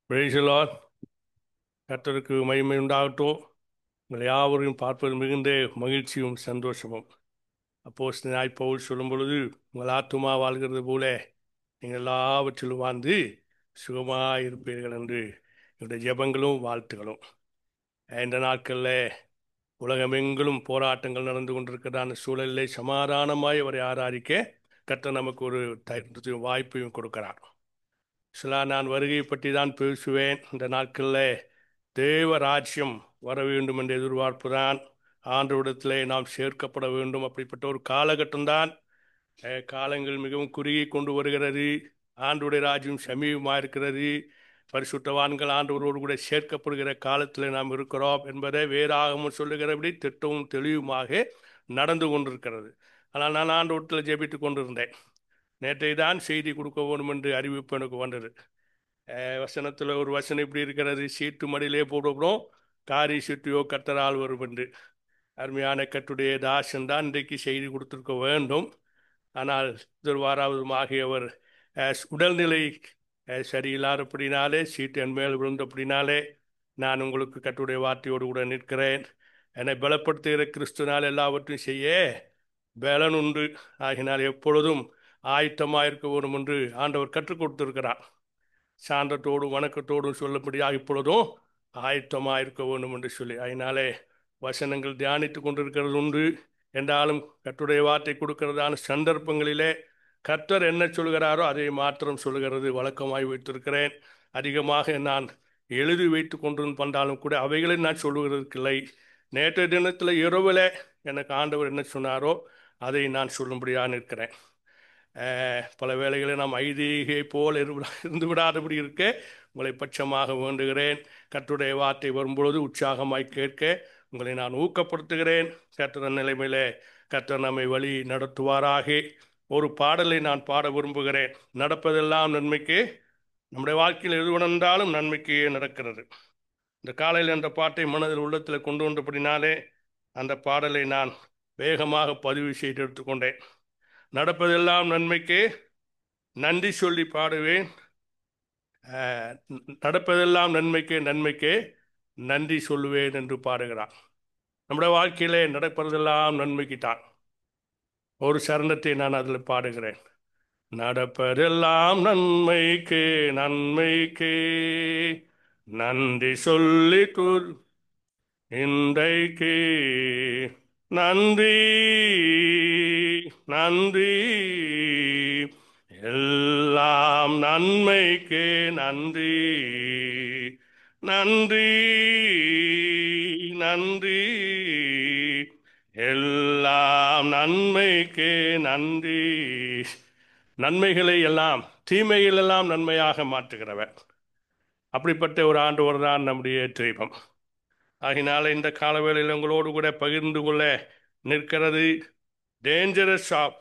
Praise the Lord. கர்த்தருக்கு மகிமை உண்டாகட்டும். உங்கள் யாவரையும் பார்ப்பது மிகுந்த மகிழ்ச்சியும் சந்தோஷமும். அப்போஸ்தலனாய் பவுல் சொல்லும் பொழுது, உங்கள் ஆத்துமா வாழ்கிறது போல நீங்கள் எல்லாவற்றிலும் வாழ்ந்து சுகமாக இருப்பீர்கள் என்று என்னுடைய ஜெபங்களும் வாழ்த்துகளும். இந்த நாட்களில் உலகமெங்கிலும் போராட்டங்கள் நடந்து கொண்டிருக்கிறதான சூழலிலே சமாதானமாய் அவரை ஆராதிக்க கர்த்தர் நமக்கு ஒரு வாய்ப்பையும் கொடுக்கிறார். நான் வருகை பற்றி தான் பேசுவேன். இந்த நாட்களில் தேவ ராஜ்யம் வர வேண்டும் என்ற எதிர்பார்ப்பு தான். ஆண்டவரிடத்திலே நாம் சேர்க்கப்பட வேண்டும். அப்படிப்பட்ட ஒரு காலகட்டம்தான். காலங்கள் மிகவும் குறுகி கொண்டு வருகிறது. ஆண்டவருடைய ராஜ்யம் சமீபமாக இருக்கிறது. பரிசுத்தவான்கள் ஆண்டவரோடு கூட சேர்க்கப்படுகிற காலத்தில் நாம் இருக்கிறோம் என்பதை வேதாகமம் சொல்லுகிறபடி திட்டமும் தெளிவுமாக நடந்து கொண்டிருக்கிறது. ஆனால் நான் ஆண்டவரத்தில் ஜெபித்து கொண்டிருந்தேன். நேற்றை தான் செய்தி கொடுக்க வேண்டும் என்று அறிவிப்பு எனக்கு வந்தது. வசனத்தில் ஒரு வசனம் இப்படி இருக்கிறது, சீட்டு மடியிலே போடுகிறோம், காரி சுற்றியோ கர்த்தரால் வரும் என்று. அருமையான கர்த்தருடைய தாசன் தான் இன்றைக்கு செய்தி கொடுத்திருக்க வேண்டும். ஆனால் எதிர்வாராவதுமாகியவர் உடல்நிலை சரியில்லாதபடினாலே, சீட்டு என் மேல் விழுந்தபடினாலே நான் உங்களுக்கு கர்த்தருடைய வார்த்தையோடு கூட நிற்கிறேன். என்னை பலப்படுத்துகிற கிறிஸ்துனால் எல்லாவற்றையும் செய்ய பலன் உண்டு. ஆகினால் எப்பொழுதும் ஆயத்தமாக இருக்க வேண்டும் என்று ஆண்டவர் கற்றுக் கொடுத்திருக்கிறார். சாந்தத்தோடும் வணக்கத்தோடும் சொல்லப்படியாக இப்பொழுதும் ஆயத்தமாக இருக்க வேண்டும் என்று சொல்லி, அதனாலே வசனங்கள் தியானித்து கொண்டிருக்கிறது உண்டு. என்றாலும் கர்த்தருடைய வார்த்தை கொடுக்கிறதான சந்தர்ப்பங்களிலே கர்த்தர் என்ன சொல்கிறாரோ அதை மாத்திரம் சொல்கிறது வழக்கமாய் வைத்திருக்கிறேன். அதிகமாக நான் எழுதி வைத்து கொண்டு வந்தாலும் கூட அவைகளை நான் சொல்லுகிறதுக்கில்லை. நேற்றைய தினத்தில் இரவில் எனக்கு ஆண்டவர் என்ன சொன்னாரோ அதை நான் சொல்லும்படியாக இருக்கிறேன். பல வேளைகளில் நாம் ஐதீகை போல் இருந்து விடாதபடி இருக்க உங்களை பட்சமாக வேண்டுகிறேன். கர்த்தருடைய வார்த்தை வரும்பொழுது உற்சாகமாய் கேட்க உங்களை நான் ஊக்கப்படுத்துகிறேன். கர்த்தர் நிலைமையிலே கர்த்தர் நம்மை வழி நடத்துவாராக. ஒரு பாடலை நான் பாட விரும்புகிறேன். நடப்பதெல்லாம் நன்மைக்கு, நம்முடைய வாழ்க்கையில் எது நடந்தாலும் நன்மைக்கு நடக்கிறது. இந்த காலையில் அந்த பாட்டை மனதில் உள்ளத்தில் கொண்டு வந்தபடினாலே அந்த பாடலை நான் வேகமாக பதிவு செய்து எடுத்துக்கொண்டேன். நடப்பதெல்லாம் நன்மைக்கு, நன்றி சொல்லி பாடுவேன். நடப்பதெல்லாம் நன்மைக்கு, நன்மைக்கு நன்றி சொல்லுவேன் என்று பாடுகிறான். நம்முடைய வாழ்க்கையிலே நடப்பதெல்லாம் நன்மைக்கு தான். ஒரு சரணத்தை நான் அதில் பாடுகிறேன். நடப்பதெல்லாம் நன்மைக்கு, நன்மைக்கு நன்றி சொல்லி இன்றைக்கு நன்றி, நன்றி எல்லாம் நன்மைக்கு நன்றி, நன்றி, நன்றி எல்லாம் நன்மைக்கு நன்றி. நன்மைகளை எல்லாம் தீமைகளெல்லாம் நன்மையாக மாற்றுகிறவர். அப்படிப்பட்ட ஒரு ஆண்டவர் தான் நம்முடைய தெய்வம். ஆகினால இந்த காலவேளையில் உங்களோடு கூட பகிர்ந்து கொள்ள நிற்கிறது dangerous of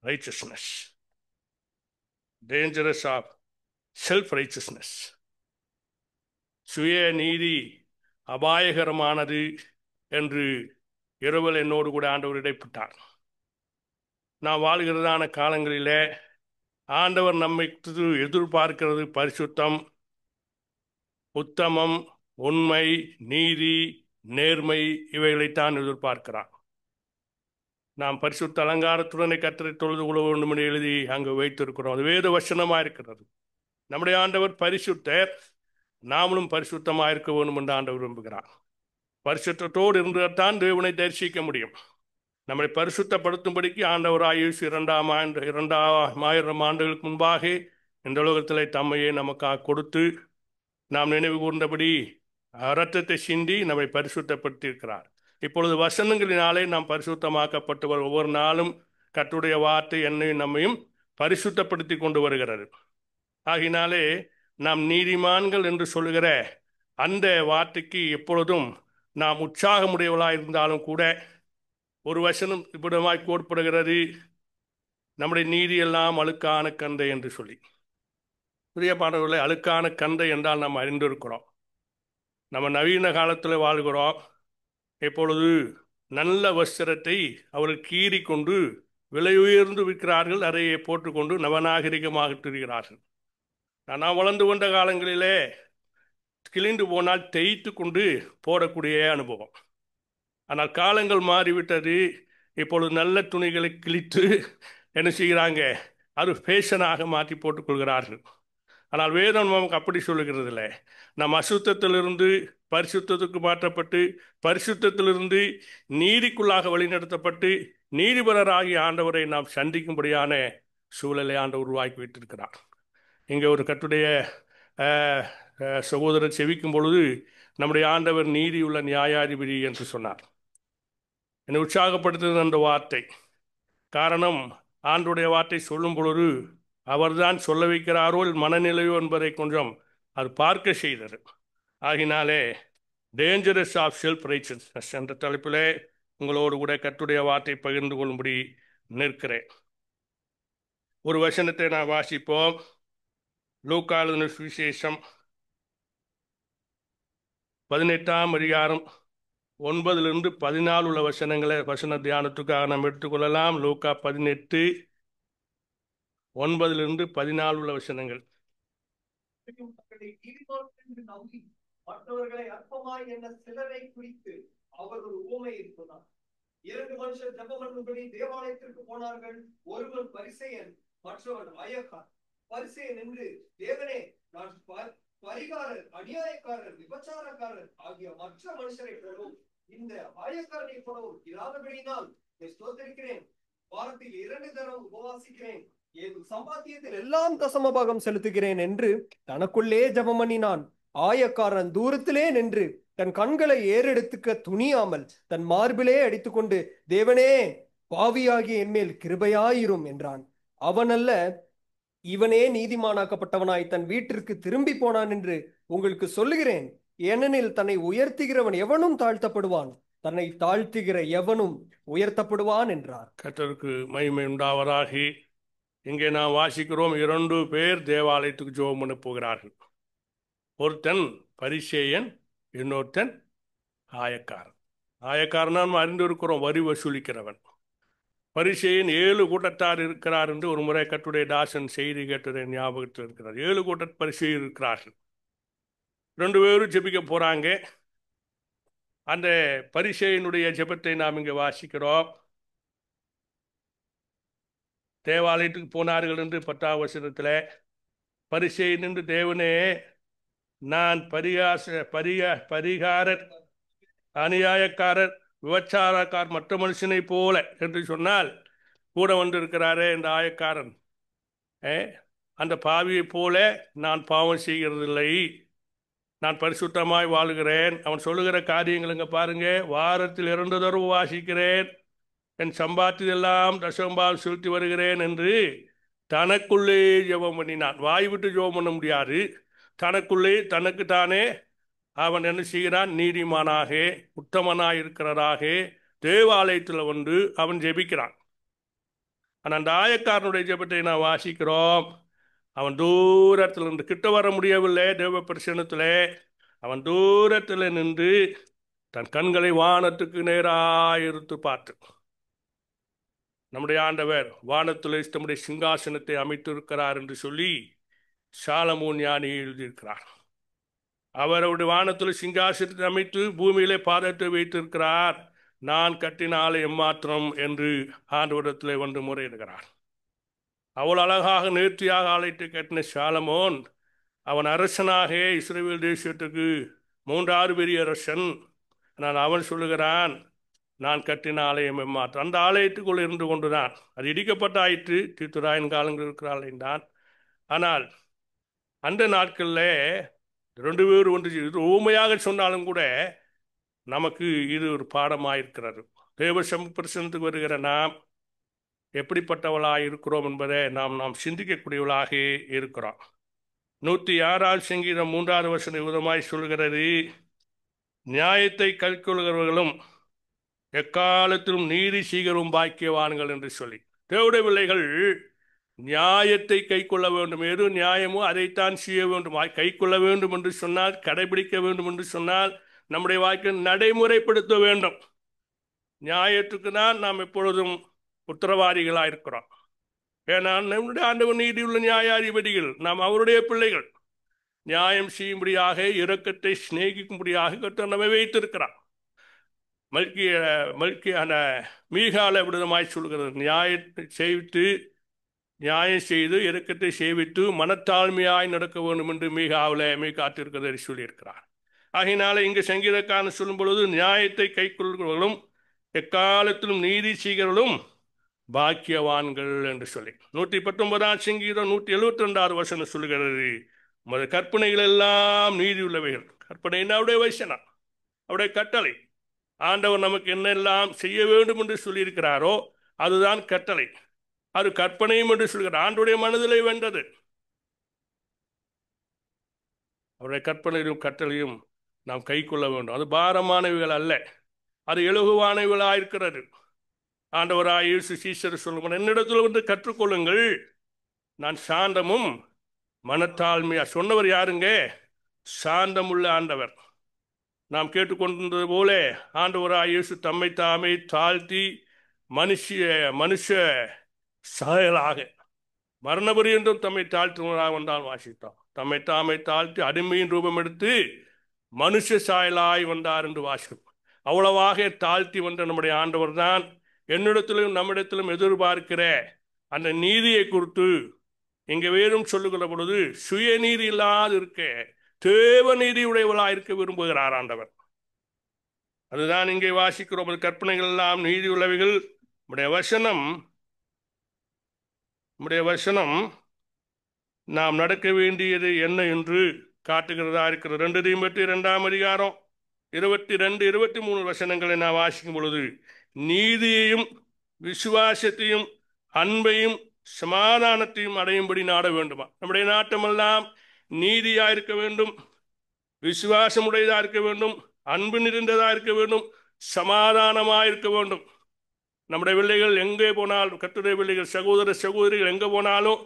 righteousness, dangerous of self righteousness. சுய நீதி அபாயகரமானது என்று இரவல் என்னோடு கூட ஆண்டவர் இடைப்பட்டார். நாம் வாழ்கிறதான காலங்களிலே ஆண்டவர் நம்மை எதிர்பார்க்கிறது பரிசுத்தம், உத்தமம், உண்மை, நீதி, நேர்மை, இவைகளைத்தான் எதிர்பார்க்கிறார். நாம் பரிசுத்த அலங்காரத்துடனே கர்த்தரை தொழுது கொள்ள வேண்டும் என்று எழுதி அங்கு வைத்திருக்கிறோம். அது வேத வசனமாக இருக்கிறது. நம்முடைய ஆண்டவர் பரிசுத்தர், நாமளும் பரிசுத்தமாக இருக்க வேண்டும் என்று ஆண்டவர் விரும்புகிறார். பரிசுத்தத்தோடு இருந்தால்தான் தேவனை தரிசிக்க முடியும். நம்மை பரிசுத்தப்படுத்தும்படிக்கு ஆண்டவராய் இயேசு 2000 ஆண்டுகளுக்கு முன்பாக இந்த உலகத்தில் தம்மையே நமக்காக கொடுத்து நாம் நினைவு கூர்ந்தபடி இரத்தத்தை சிந்தி நம்மை பரிசுத்தப்படுத்தி இருக்கிறார். இப்பொழுது வசனங்களினாலே நாம் பரிசுத்தமாக்கப்பட்டு ஒவ்வொரு நாளும் கர்த்தருடைய வார்த்தை என்னையும் நம்மையும் பரிசுத்தப்படுத்தி கொண்டு வருகிறது. ஆகினாலே நாம் நீதிமான்கள் என்று சொல்லுகிற அந்த வார்த்தைக்கு எப்பொழுதும் நாம் உற்சாகமுடையவளாக இருந்தாலும் கூட ஒரு வசனம் இப்படிமாய் கோட்படுகிறது, நம்முடைய நீதி எல்லாம் அழுக்கான கந்தை என்று சொல்லி. புதிய பாடல்களை அழுக்கான கந்தை என்றால் நாம் அறிந்திருக்கிறோம். நம்ம நவீன காலத்தில் வாழ்கிறோம். இப்பொழுது நல்ல வஸ்திரத்தை அவர்கள் கீறி கொண்டு விலை உயர்ந்து விற்கிறார்கள். அதையே போட்டுக்கொண்டு நவநாகரிகமாக திரிகிறார்கள். நான் வளர்ந்து வந்த காலங்களிலே கிழிந்து போனால் தேய்த்து கொண்டு போடக்கூடிய அனுபவம். ஆனால் காலங்கள் மாறிவிட்டது. இப்பொழுது நல்ல துணிகளை கிழித்து என்ன செய்கிறாங்க, அது ஃபேஷனாக மாற்றி போட்டுக்கொள்கிறார்கள். ஆனால் வேதம் நமக்கு அப்படி சொல்லுகிறது இல்லை. நம் அசுத்தத்திலிருந்து பரிசுத்தத்துக்கு மாற்றப்பட்டு, பரிசுத்தத்திலிருந்து நீதிக்குள்ளாக வழிநடத்தப்பட்டு, நீதிபரராகிய ஆண்டவரை நாம் சந்திக்கும்படியான சூழலை ஆண்டவர் உருவாக்கி வைத்திருக்கிறார். இங்கே ஒரு கர்த்தருடைய சகோதரர் செவிக்கும் பொழுது நம்முடைய ஆண்டவர் நீதியுள்ள நியாயாதிபதி என்று சொன்னார். என்னை உற்சாகப்படுத்துகிறது அந்த வார்த்தை. காரணம், ஆண்டுடைய வார்த்தை சொல்லும் பொழுது அவர்தான் சொல்ல வைக்கிறாரோ மனநிலையோ என்பதை கொஞ்சம் அது பார்க்க செய்தது. ஆகினாலே டேஞ்சரஸ் ஆஃப் செல்ஃப் ரைச்சஸ்னஸ் என்ற தலைப்பிலே உங்களோடு கூட கர்த்தருடைய வார்த்தை பகிர்ந்து கொள்ளும்படி நிற்கிறேன். ஒரு வசனத்தை நான் வாசிப்போம். லூக்கா எழுதின சுவிசேஷம் 18ஆம் அதிகாரம் 9 - 14 உள்ள வசன தியானத்துக்காக நாம் எடுத்துக்கொள்ளலாம். லூக்கா 18 9 - 14 உள்ள வசனங்கள். மற்றவர்களை அற்பமாய் எண்ண சிலரை குறித்து அவர் ஒரு உவமை சொன்னார். 2 மனுஷர் ஜெபம் பண்ணும்படி தேவாலயத்திற்கு போனார்கள். ஒருவன் பரிசேயன், மற்றவன் ஆயக்காரன். பரிசேயன் என்று, தேவனே, நான் பரிகாரர், அநியாயக்காரர், விபச்சாரக்காரர் ஆகிய மற்ற மனுஷரை போலவும் இந்த ஆயக்காரனை போலவும் இராதபடியினால் ஸ்தோத்திரிக்கிறேன். வாரத்தில் 2 தரம் உபவாசிக்கிறேன். என் சம்பாத்தியத்தில் எல்லாம் தசமபாகம் செலுத்துகிறேன் என்று தனக்குள்ளே ஜெபம் பண்ணினான். ஆயக்காரன் தூரத்திலே நின்று தன் கண்களை ஏறெடுத்துக்க துணியாமல் தன் மார்பிலே அடித்துக்கொண்டு, தேவனே, பாவியாகிய என்மேல் கிருபையாயிரும் என்றான். அவனல்ல, இவனே நீதிமானாக்கப்பட்டவனாய் தன் வீட்டிற்கு திரும்பி போனான் என்று உங்களுக்கு சொல்லுகிறேன். ஏனெனில் தன்னை உயர்த்துகிறவன் எவனும் தாழ்த்தப்படுவான், தன்னை தாழ்த்துகிற எவனும் உயர்த்தப்படுவான் என்றார். கர்த்தருக்கு மகிமை உண்டாவதாக. இங்கே நாம் வாசிக்கிறோம், 2 பேர் தேவாலயத்துக்கு ஜெபம் பண்ண போகிறார்கள். ஒருத்தன் பரிசேயன், இன்னொருத்தன் ஆயக்காரன். ஆயக்காரன் நாம் அறிந்திருக்கிறோம், வரி வசூலிக்கிறவன். பரிசேயன் 7 கூட்டத்தார் இருக்கிறார் என்று ஒரு முறை கர்த்தருடைய தாசன் செய்தி கேட்டதை ஞாபகத்தில் இருக்கிறார். 7 கூட்ட பரிசேயர் இருக்கிறார்கள். 2 பேரும் ஜெபிக்க போறாங்க. அந்த பரிசேயனுடைய ஜெபத்தை நாம் இங்கே வாசிக்கிறோம். தேவாலயத்துக்கு போனார்கள் என்று 10ஆம் வசனத்தில், பரிசேயன் என்று, தேவனே, நான் பரிகாரர், அநியாயக்காரர், விபச்சாரக்கார், மற்ற மனுஷனை போல என்று சொன்னால், கூட வந்திருக்கிறாரே இந்த ஆயக்காரன், அந்த பாவியை போல நான் பாவம் செய்கிறதில்லை, நான் பரிசுத்தமாய் வாழுகிறேன். அவன் சொல்லுகிற காரியங்களுங்க பாருங்க. வாரத்தில் 2 தடவை வாசிக்கிறேன், என் சம்பாத்தியெல்லாம் தசம்பால் செலுத்தி வருகிறேன் என்று தனக்குள்ளே ஜெபம் பண்ணினான். வாய் விட்டு ஜெபம் பண்ண முடியாது. தனக்குள்ளே தனக்குத்தானே அவன் என்ன செய்கிறான், நீதிமானாக உத்தமனாக இருக்கிறதாக தேவாலயத்தில் வந்து அவன் ஜெபிக்கிறான். ஆனால் அந்த ஆயக்காரனுடைய ஜெபத்தை நான் வாசிக்கிறோம். அவன் தூரத்தில் நின்று, கிட்ட வர முடியவில்லை தேவ பிரசன்னத்தில். அவன் தூரத்தில் நின்று தன் கண்களை வானத்துக்கு நேராக இருத்து பார்த்து, நம்முடைய ஆண்டவர் வானத்தில் தம்முடைய சிங்காசனத்தை அமைத்திருக்கிறார் என்று சொல்லி சாலமோன் ஞானி எழுதியிருக்கிறார். அவருடைய வானத்தில் சிங்காசனத்தை அமைத்து பூமியிலே பாதத்தை வைத்திருக்கிறார். நான் கட்டின ஆலயம் மாத்திரம் என்று ஆண்டவரிடத்தில் வந்து முறையிடுகிறார். அவ்வளவு அழகாக நேர்த்தியாக ஆலயத்தை கட்டின சாலமோன், அவன் அரசனாக இஸ்ரவேல் தேசத்துக்கு 3வது பெரிய அரசன். நான் அவன் சொல்லுகிறான், நான் கட்டின ஆலயம் மாத்திரம். அந்த ஆலயத்துக்குள் இருந்து கொண்டுதான் அது இடிக்கப்பட்டாயிற்று. தீத்துராயன் காலங்கள் இருக்கிற ஆலயம் தான். ஆனால் அந்த நாட்களில் 2 பேர் ஒன்று, இது ஊமையாக சொன்னாலும் கூட நமக்கு இது ஒரு பாடமாக இருக்கிறது. தேவ பிரசனத்துக்கு வருகிற நாம் எப்படிப்பட்டவளாக இருக்கிறோம் என்பதை நாம் சிந்திக்கக்கூடியவளாக இருக்கிறோம். 106ஆம் சங்கீதம் 3வது வசனம் விதமாய் சொல்கிறது, நியாயத்தை கைக்கொள்கிறவர்களும் எக்காலத்திலும் நீதி சீகரும் பாக்கியவான்கள் என்று சொல்லி. தேவனுடைய பிள்ளைகள் நியாயத்தை கை கொள்ள வேண்டும். எது நியாயமோ அதைத்தான் செய்ய வேண்டும். கை கொள்ள வேண்டும் என்று சொன்னால், கடைபிடிக்க வேண்டும் என்று சொன்னால், நம்முடைய வாழ்க்கையை நடைமுறைப்படுத்த வேண்டும். நியாயத்துக்கு தான் நாம் எப்பொழுதும் உத்தரவாதிகளாக இருக்கிறோம். ஏன்னா நம்முடைய ஆண்டவர் நீதியுள்ள நியாயாதிபதிகள், நாம் அவருடைய பிள்ளைகள். நியாயம் செய்யும்படியாக, இரக்கத்தை சிநேகிக்கும்படியாக கர்த்தர் நம்மை வைத்திருக்கிறார். மல்கிய மல்கியான மீகால விடுதமாய் சொல்கிறது, நியாயத்தை செய்து நியாயம் செய்து இரக்கத்தை சேவித்து மனத்தாழ்மையாய் நடக்க வேண்டும் என்று மீகாவில் காத்திருக்கிறதை சொல்லியிருக்கிறார். ஆகையினால இங்கு சங்கீதக்காரன் சொல்லும் பொழுது நியாயத்தை கை கொள்கிறவர்களும் எக்காலத்திலும் நீதி செய்கிறவர்களும் பாக்கியவான்கள் என்று சொல்லி 119ஆம் சங்கீதம் 172வது வசனம் சொல்லுகிறது, உமது கற்பனைகள் எல்லாம் நீதி உள்ளவைகள். கற்பனை அவருடைய வசனம், அவருடைய கட்டளை. ஆண்டவர் நமக்கு என்னெல்லாம் செய்ய வேண்டும் என்று சொல்லியிருக்கிறாரோ அதுதான் கட்டளை. அது கற்பனையும் என்று சொல்கிறார். ஆண்டவருடைய மனதிலே வென்றது. அவருடைய கற்பனையும் கட்டளையும் நாம் கை கொள்ள வேண்டும். அது பாரமானவைகள் அல்ல, அது இலகுவானவைகளாயிருக்கிறது. ஆண்டவராய் இயேசு சீஷர் சொல்லுங்கள், என்னிடத்தில் வந்து கற்றுக்கொள்ளுங்கள், நான் சாந்தமும் மனத்தாழ்மையா. சொன்னவர் யாருங்க? சாந்தமுள்ள ஆண்டவர். நாம் கேட்டுக்கொண்டிருந்தது போல ஆண்டவராய் இயேசு தம்மை தாமே தாழ்த்தி மனுஷ சாயலாக மரணபரியந்தம் தம்மை தாழ்த்துவதாக வந்தால் வாசித்தோம். தம்மை தாமே தாழ்த்தி அடிமையின் ரூபம் எடுத்து மனுஷ சாயலாய் வந்தார் என்று வாசிக்கும். அவ்வளவாக தாழ்த்தி வந்த நம்முடைய ஆண்டவர் தான் என்னிடத்திலும் நம்மிடத்திலும் எதிர்பார்க்கிற அந்த நீதியை குறித்து இங்கே வேறும் சொல்லுகிற பொழுது சுயநீதி இல்லாது இருக்க தேவ நீதி உடையவளாக இருக்க விரும்புகிறார் ஆண்டவர். அதுதான் இங்கே வாசிக்கிறோம். கற்பனைகள் எல்லாம் நீதி உள்ளவைகள். நம்முடைய வசனம் நாம் நடக்க வேண்டியது என்ன என்று காட்டுகிறதா இருக்கிறது. 2 தீமோத்தேயு 2ஆம் அதிகாரம் 22, 23 வசனங்களை நான் வாசிக்கும் பொழுது நீதியையும் விசுவாசத்தையும் அன்பையும் சமாதானத்தையும் அடையும்படி நாட வேண்டுமா. நம்முடைய நாட்டமெல்லாம் நீதியா இருக்க வேண்டும், விசுவாசமுடையதா இருக்க வேண்டும், அன்பு நிறைந்ததா இருக்க வேண்டும், சமாதானமா இருக்க வேண்டும். நம்முடைய பிள்ளைகள் எங்கே போனாலும், கர்த்தருடைய பிள்ளைகள் சகோதர சகோதரிகள் எங்கே போனாலும்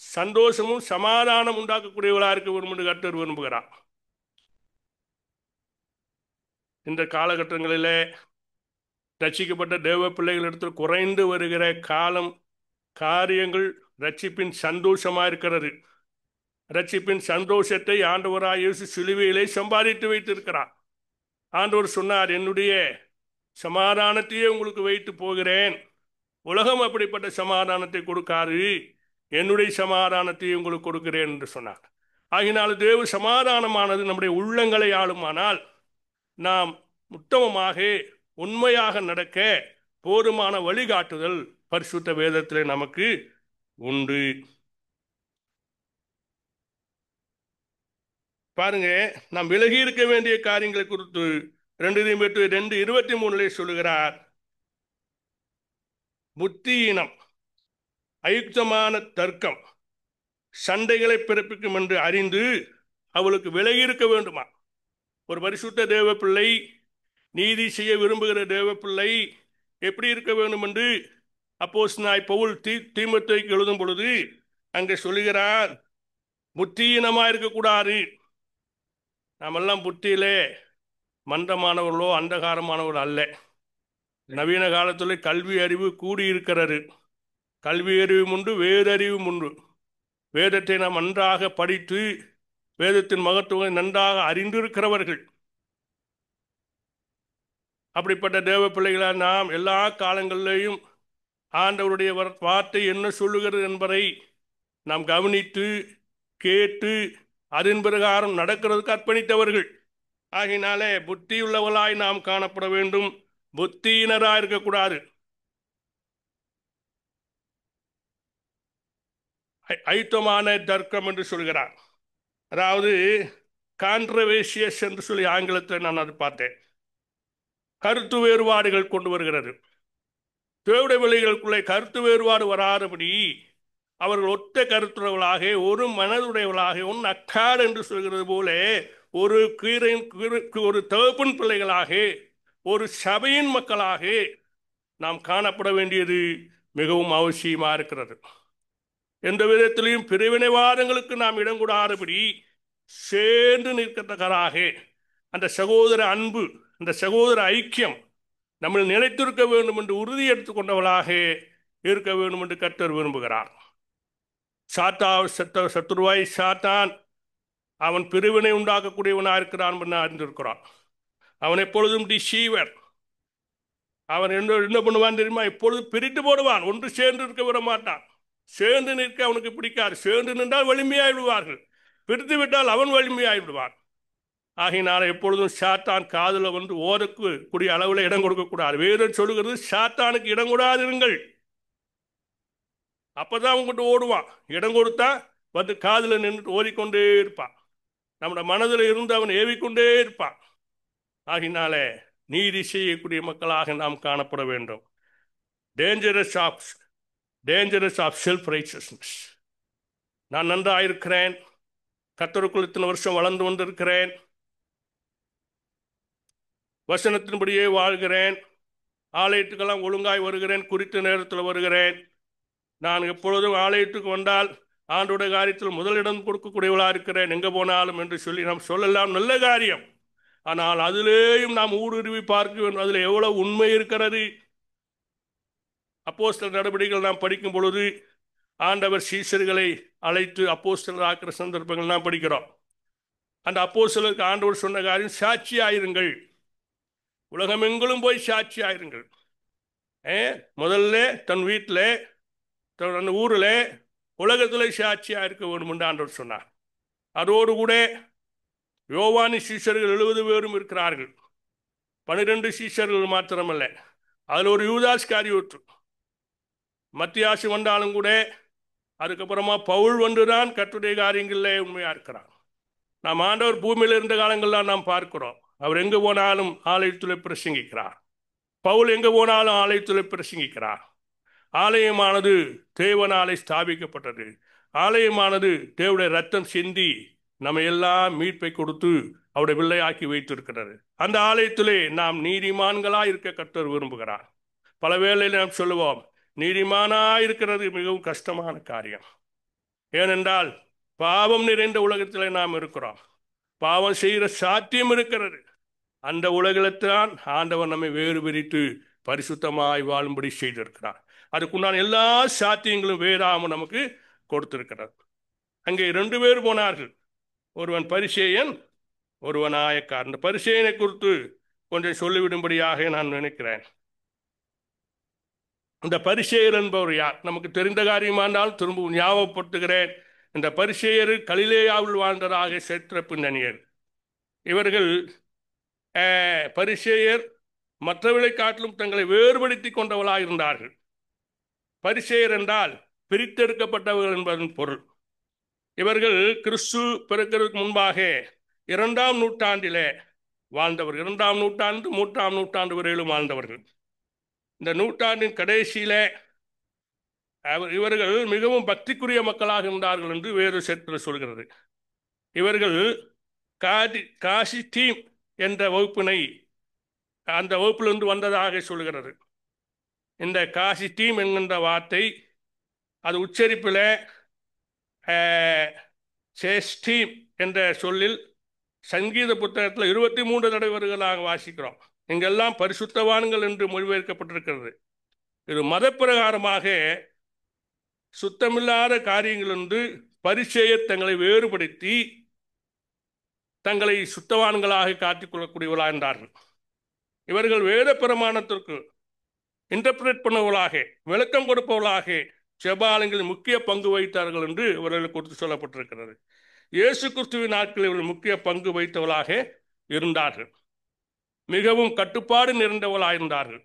சந்தோஷமும் சமாதானம் உண்டாக்கக்கூடியவர்களா இருக்க வேண்டும் என்று கர்த்தர் விரும்புகிறார். இந்த காலகட்டங்களிலே ரட்சிக்கப்பட்ட தேவ பிள்ளைகளிடத்தில் குறைந்து வருகிற காரியங்கள் ரட்சிப்பின் சந்தோஷமா இருக்கிறது. ரட்சிப்பின் சந்தோஷத்தை ஆண்டவராய் இயேசு சிலுவையிலே சம்பாதித்து வைத்திருக்கிறார். ஆண்டவர் சொன்னார், என்னுடைய சமாதானத்தையே உங்களுக்கு வைத்து போகிறேன், உலகம் அப்படிப்பட்ட சமாதானத்தை கொடுக்காது, என்னுடைய சமாதானத்தையே உங்களுக்கு கொடுக்கிறேன் என்று சொன்னார். ஆகினால் தேவ சமாதானமானது நம்முடைய உள்ளங்களை ஆளுமானால் நாம் உத்தமமாக உண்மையாக நடக்க போதுமான வழிகாட்டுதல் பரிசுத்த வேதத்திலே நமக்கு உண்டு. பாருங்க, நாம் விலகி இருக்க வேண்டிய காரியங்களை குறித்து 2 தீமோத்தேயு 2:23 சொல்லுகிறார், புத்தியினம், அயுக்தமான தர்க்கம் சண்டைகளை பிறப்பிக்கும் என்று அறிந்து அவளுக்கு விலகி இருக்க வேண்டுமா. ஒரு பரிசுத்த தேவ பிள்ளை, நீதி செய்ய விரும்புகிற தேவ பிள்ளை எப்படி இருக்க வேண்டும் என்று அப்போஸ்தலனாகிய பவுல் தீமோத்தேயுக்கு எழுதும் பொழுது அங்கே சொல்லுகிறார், புத்தியினமா இருக்கக்கூடாது. நாமெல்லாம் புத்தியிலே மந்தமானவர்களோ அந்தகாரமானவர்கள் அல்ல. நவீன காலத்தில் கல்வி அறிவு கூடியிருக்கிறது. கல்வி அறிவும் உண்டு, வேதறிவும் உண்டு. வேதத்தை நாம் நன்றாக படித்து வேதத்தின் மகத்துவம் நன்றாக அறிந்திருக்கிறவர்கள். அப்படிப்பட்ட தேவ பிள்ளைகளால் நாம் எல்லா காலங்களிலேயும் ஆண்டவருடைய வார்த்தை என்ன சொல்லுகிறது என்பதை நாம் கவனித்து கேட்டு அதன் பிரகாரம் நடக்கிறதுக்கு அர்ப்பணித்தவர்கள். ஆகினாலே புத்தியுள்ளவர்களாய் நாம் காணப்பட வேண்டும், புத்தியினராக இருக்கக்கூடாது. ஐத்தமான தர்க்கம் என்று சொல்கிறார். அதாவது கான்ட்ரவர்சியஸ் என்று சொல்லி ஆங்கிலத்தில் நான் அது பார்த்தேன். கருத்து வேறுபாடுகள் கொண்டு வருகிறது. தேவடைய பிள்ளைகளுக்குள்ளே கருத்து வேறுபாடு வராதபடி அவர்கள் ஒத்த கருத்துறவர்களாக, ஒரு மனதுடையவர்களாக, ஒன் அக்கார் என்று சொல்கிறது போல ஒரு ஒரு தகப்பன் பிள்ளைகளாக, ஒரு சபையின் மக்களாக நாம் காணப்பட வேண்டியது மிகவும் அவசியமா இருக்கிறது. எந்த விதத்திலையும் பிரிவினைவாதங்களுக்கு நாம் இடம் கூடாதபடி சேர்ந்து நிற்கத்தக்கதாக அந்த சகோதர அன்பு, அந்த சகோதர ஐக்கியம் நம்ம நிலைத்திருக்க வேண்டும் என்று உறுதி எடுத்துக்கொண்டவளாக இருக்க வேண்டும் என்று கர்த்தர் விரும்புகிறார். சத்துருவாய் சாத்தான் அவன் பிரிவினை உண்டாக்கக்கூடியவனாக இருக்கிறான் என்று அறிந்திருக்கிறான். அவன் எப்பொழுதும் டிசீவர். அவன் என்ன பண்ணுவான் தெரியுமா? எப்பொழுதும் பிரித்து போடுவான். ஒன்று சேர்ந்து இருக்க விட மாட்டான். சேர்ந்து நிற்க அவனுக்கு பிடிக்காது. சேர்ந்து நின்றால் வலிமையாய் விடுவார்கள், பிரித்து விட்டால் அவன் வலிமையாய் விடுவான். ஆகையினால எப்பொழுதும் சாத்தான் காதுல வந்து ஓதக்கு கூடிய அளவில் இடம் கொடுக்கக்கூடாது. வேதம் சொல்லுகிறது, சாத்தானுக்கு இடம் கொடாதிருங்கள். அப்பதான் உங்ககிட்ட ஓடுவான். இடம் கொடுத்தா வந்து காதுல நின்று ஓதிக்கொண்டே இருப்பான். நம்முடைய மனதில் இருந்து அவன் ஏவிக்கொண்டே இருப்பான். ஆகினால நீதி செய்யக்கூடிய மக்களாக நாம் காணப்பட வேண்டும். Dangerous of self righteousness. நான் நன்றாயிருக்கிறேன், கர்த்தருக்குள் இத்தனை வருஷம் வளர்ந்து கொண்டிருக்கிறேன், வசனத்தின்படியே வாழ்கிறேன், ஆலயத்துக்கெல்லாம் ஒழுங்காய் வருகிறேன், குறித்த நேரத்தில் வருகிறேன், நான் எப்பொழுதும் ஆலயத்துக்கு வந்தால் ஆண்டோட காரியத்தில் முதலிடம் கொடுக்கக்கூடியவளாக இருக்கிறேன் எங்கே போனாலும் என்று சொல்லி நாம் சொல்லலாம். நல்ல காரியம். ஆனால் அதிலேயும் நாம் ஊடுருவி பார்க்க வேண்டும். அதில் எவ்வளவு உண்மை இருக்கிறது? அப்போஸ்தலர் நடவடிக்கைகள் நாம் படிக்கும் பொழுது ஆண்டவர் சீஷர்களை அழைத்து அப்போஸ்தலர் ஆக்கிற சந்தர்ப்பங்கள் நாம் படிக்கிறோம். அந்த அப்போஸ்தலருக்கு ஆண்டவர் சொன்ன காரியம், சாட்சியாயிருங்கள், உலகமெங்கிலும் போய் சாட்சியாயிருங்கள். முதல்ல தன் வீட்டில், தன் ஊரில், உலகத்தில் சாட்சியாக இருக்க வேண்டும் என்று ஆண்டவர் சொன்னார். அதோடு கூட யோவானி சீஷர்கள் 70 பேரும் இருக்கிறார்கள். 12 சீஷர்கள் மாத்திரமல்ல, அதில் ஒரு யூதாஸ் காரியோத்து, மத்தியாசு வந்தாலும் கூட அதுக்கப்புறமா பவுல் வந்துதான் கர்த்தருடைய காரியங்களில் உண்மையா இருக்கிறார். நாம் ஆண்டவர் பூமியில் இருந்த காலங்கள்லாம் நாம் பார்க்கிறோம். அவர் எங்கே போனாலும் ஆலயத்தில் பிரசங்கிக்கிறார். பவுல் எங்கே போனாலும் ஆலயத்தில் பிரசங்கிக்கிறார். ஆலயமானது தேவனாலே ஸ்தாபிக்கப்பட்டது. ஆலயமானது தேவனுடைய ரத்தம் சிந்தி நம்ம எல்லாம் மீட்பை கொடுத்து அவருடைய பிள்ளையாக்கி வைத்திருக்கிறது. அந்த ஆலயத்திலே நாம் நீதிமான்களாக இருக்க கர்த்தர் விரும்புகிறார். பல வேளையில் நாம் சொல்லுவோம், நீதிமானாக இருக்கிறது மிகவும் கஷ்டமான காரியம். ஏனென்றால் பாவம் நிறைந்த உலகத்தில் நாம் இருக்கிறோம். பாவம் செய்கிற சாத்தியம் இருக்கிறது. அந்த உலகத்தான் ஆண்டவர் நம்மை வேறு பிரித்து பரிசுத்தமாய் வாழும்படி செய்திருக்கிறார். அதுக்குண்டான எல்லா சாத்தியங்களும் வேறாமல் நமக்கு கொடுத்திருக்கிறார். அங்கே 2 பேர் போனார்கள், ஒருவன் பரிசேயன், ஒருவன் ஆயக்காரன். இந்த பரிசேயனை குறித்து கொஞ்சம் சொல்லிவிடும்படியாக நான் நினைக்கிறேன். இந்த பரிசேயர் என்பவர் யார்? நமக்கு தெரிந்த காரியமானால் திரும்ப ஞாபகப்படுத்துகிறேன். இந்த பரிசேயர் கலிலேயாவில் வாழ்ந்ததாக சரித்திர பின்னணியர். இவர்கள் பரிசேயர் மற்றவர்களை காட்டிலும் தங்களை வேறுபடுத்தி கொண்டவர்களாக இருந்தார்கள். பரிசேயர் என்றால் பிரித்தெடுக்கப்பட்டவர்கள் என்பதன் பொருள். இவர்கள் கிறிஸ்து பிறக்கிறதுக்கு முன்பாக 2ஆம் நூற்றாண்டிலே வாழ்ந்தவர்கள். 2ஆம் நூற்றாண்டு 3ஆம் நூற்றாண்டு வரையிலும் வாழ்ந்தவர்கள். இந்த நூற்றாண்டின் கடைசியில இவர்கள் மிகவும் பக்திக்குரிய மக்களாக இருந்தார்கள் என்று வேறு சரித்திரம் சொல்கிறது. இவர்கள் காசி டீம் என்ற வகுப்பினை அந்த வகுப்பிலிருந்து வந்ததாக சொல்கிறது. இந்த காசி டீம் என்கின்ற வார்த்தை அது உச்சரிப்பில் சேஸ்டீம் என்ற சொல்லில் சங்கீத புத்தகத்தில் 23 தடவைகளாக வாசிக்கிறோம். இங்கெல்லாம் பரிசுத்தவான்கள் என்று மொழிபெயர்க்கப்பட்டிருக்கிறது. இது மதப்பிரகாரமாக சுத்தமில்லாத காரியங்கள் என்று பரிசேயர் தங்களை வேறுபடுத்தி தங்களை சுத்தவான்களாக காட்டிக்கொள்ளக்கூடியவர்களாக இருந்தார்கள். இவர்கள் வேத பிரமாணத்திற்கு இன்டர்பிரேட் பண்ணவர்களாக, விளக்கம் கொடுப்பவர்களாக ஜெபாலயங்களில் முக்கிய பங்கு வகித்தார்கள் என்று இவர்களுக்கு குறித்து சொல்லப்பட்டிருக்கிறது. இயேசு கிறிஸ்துவின் நாட்களில் இவர்கள் முக்கிய பங்கு வகித்தவர்களாக இருந்தார்கள். மிகவும் கட்டுப்பாடு நிறைந்தவர்களாக இருந்தார்கள்.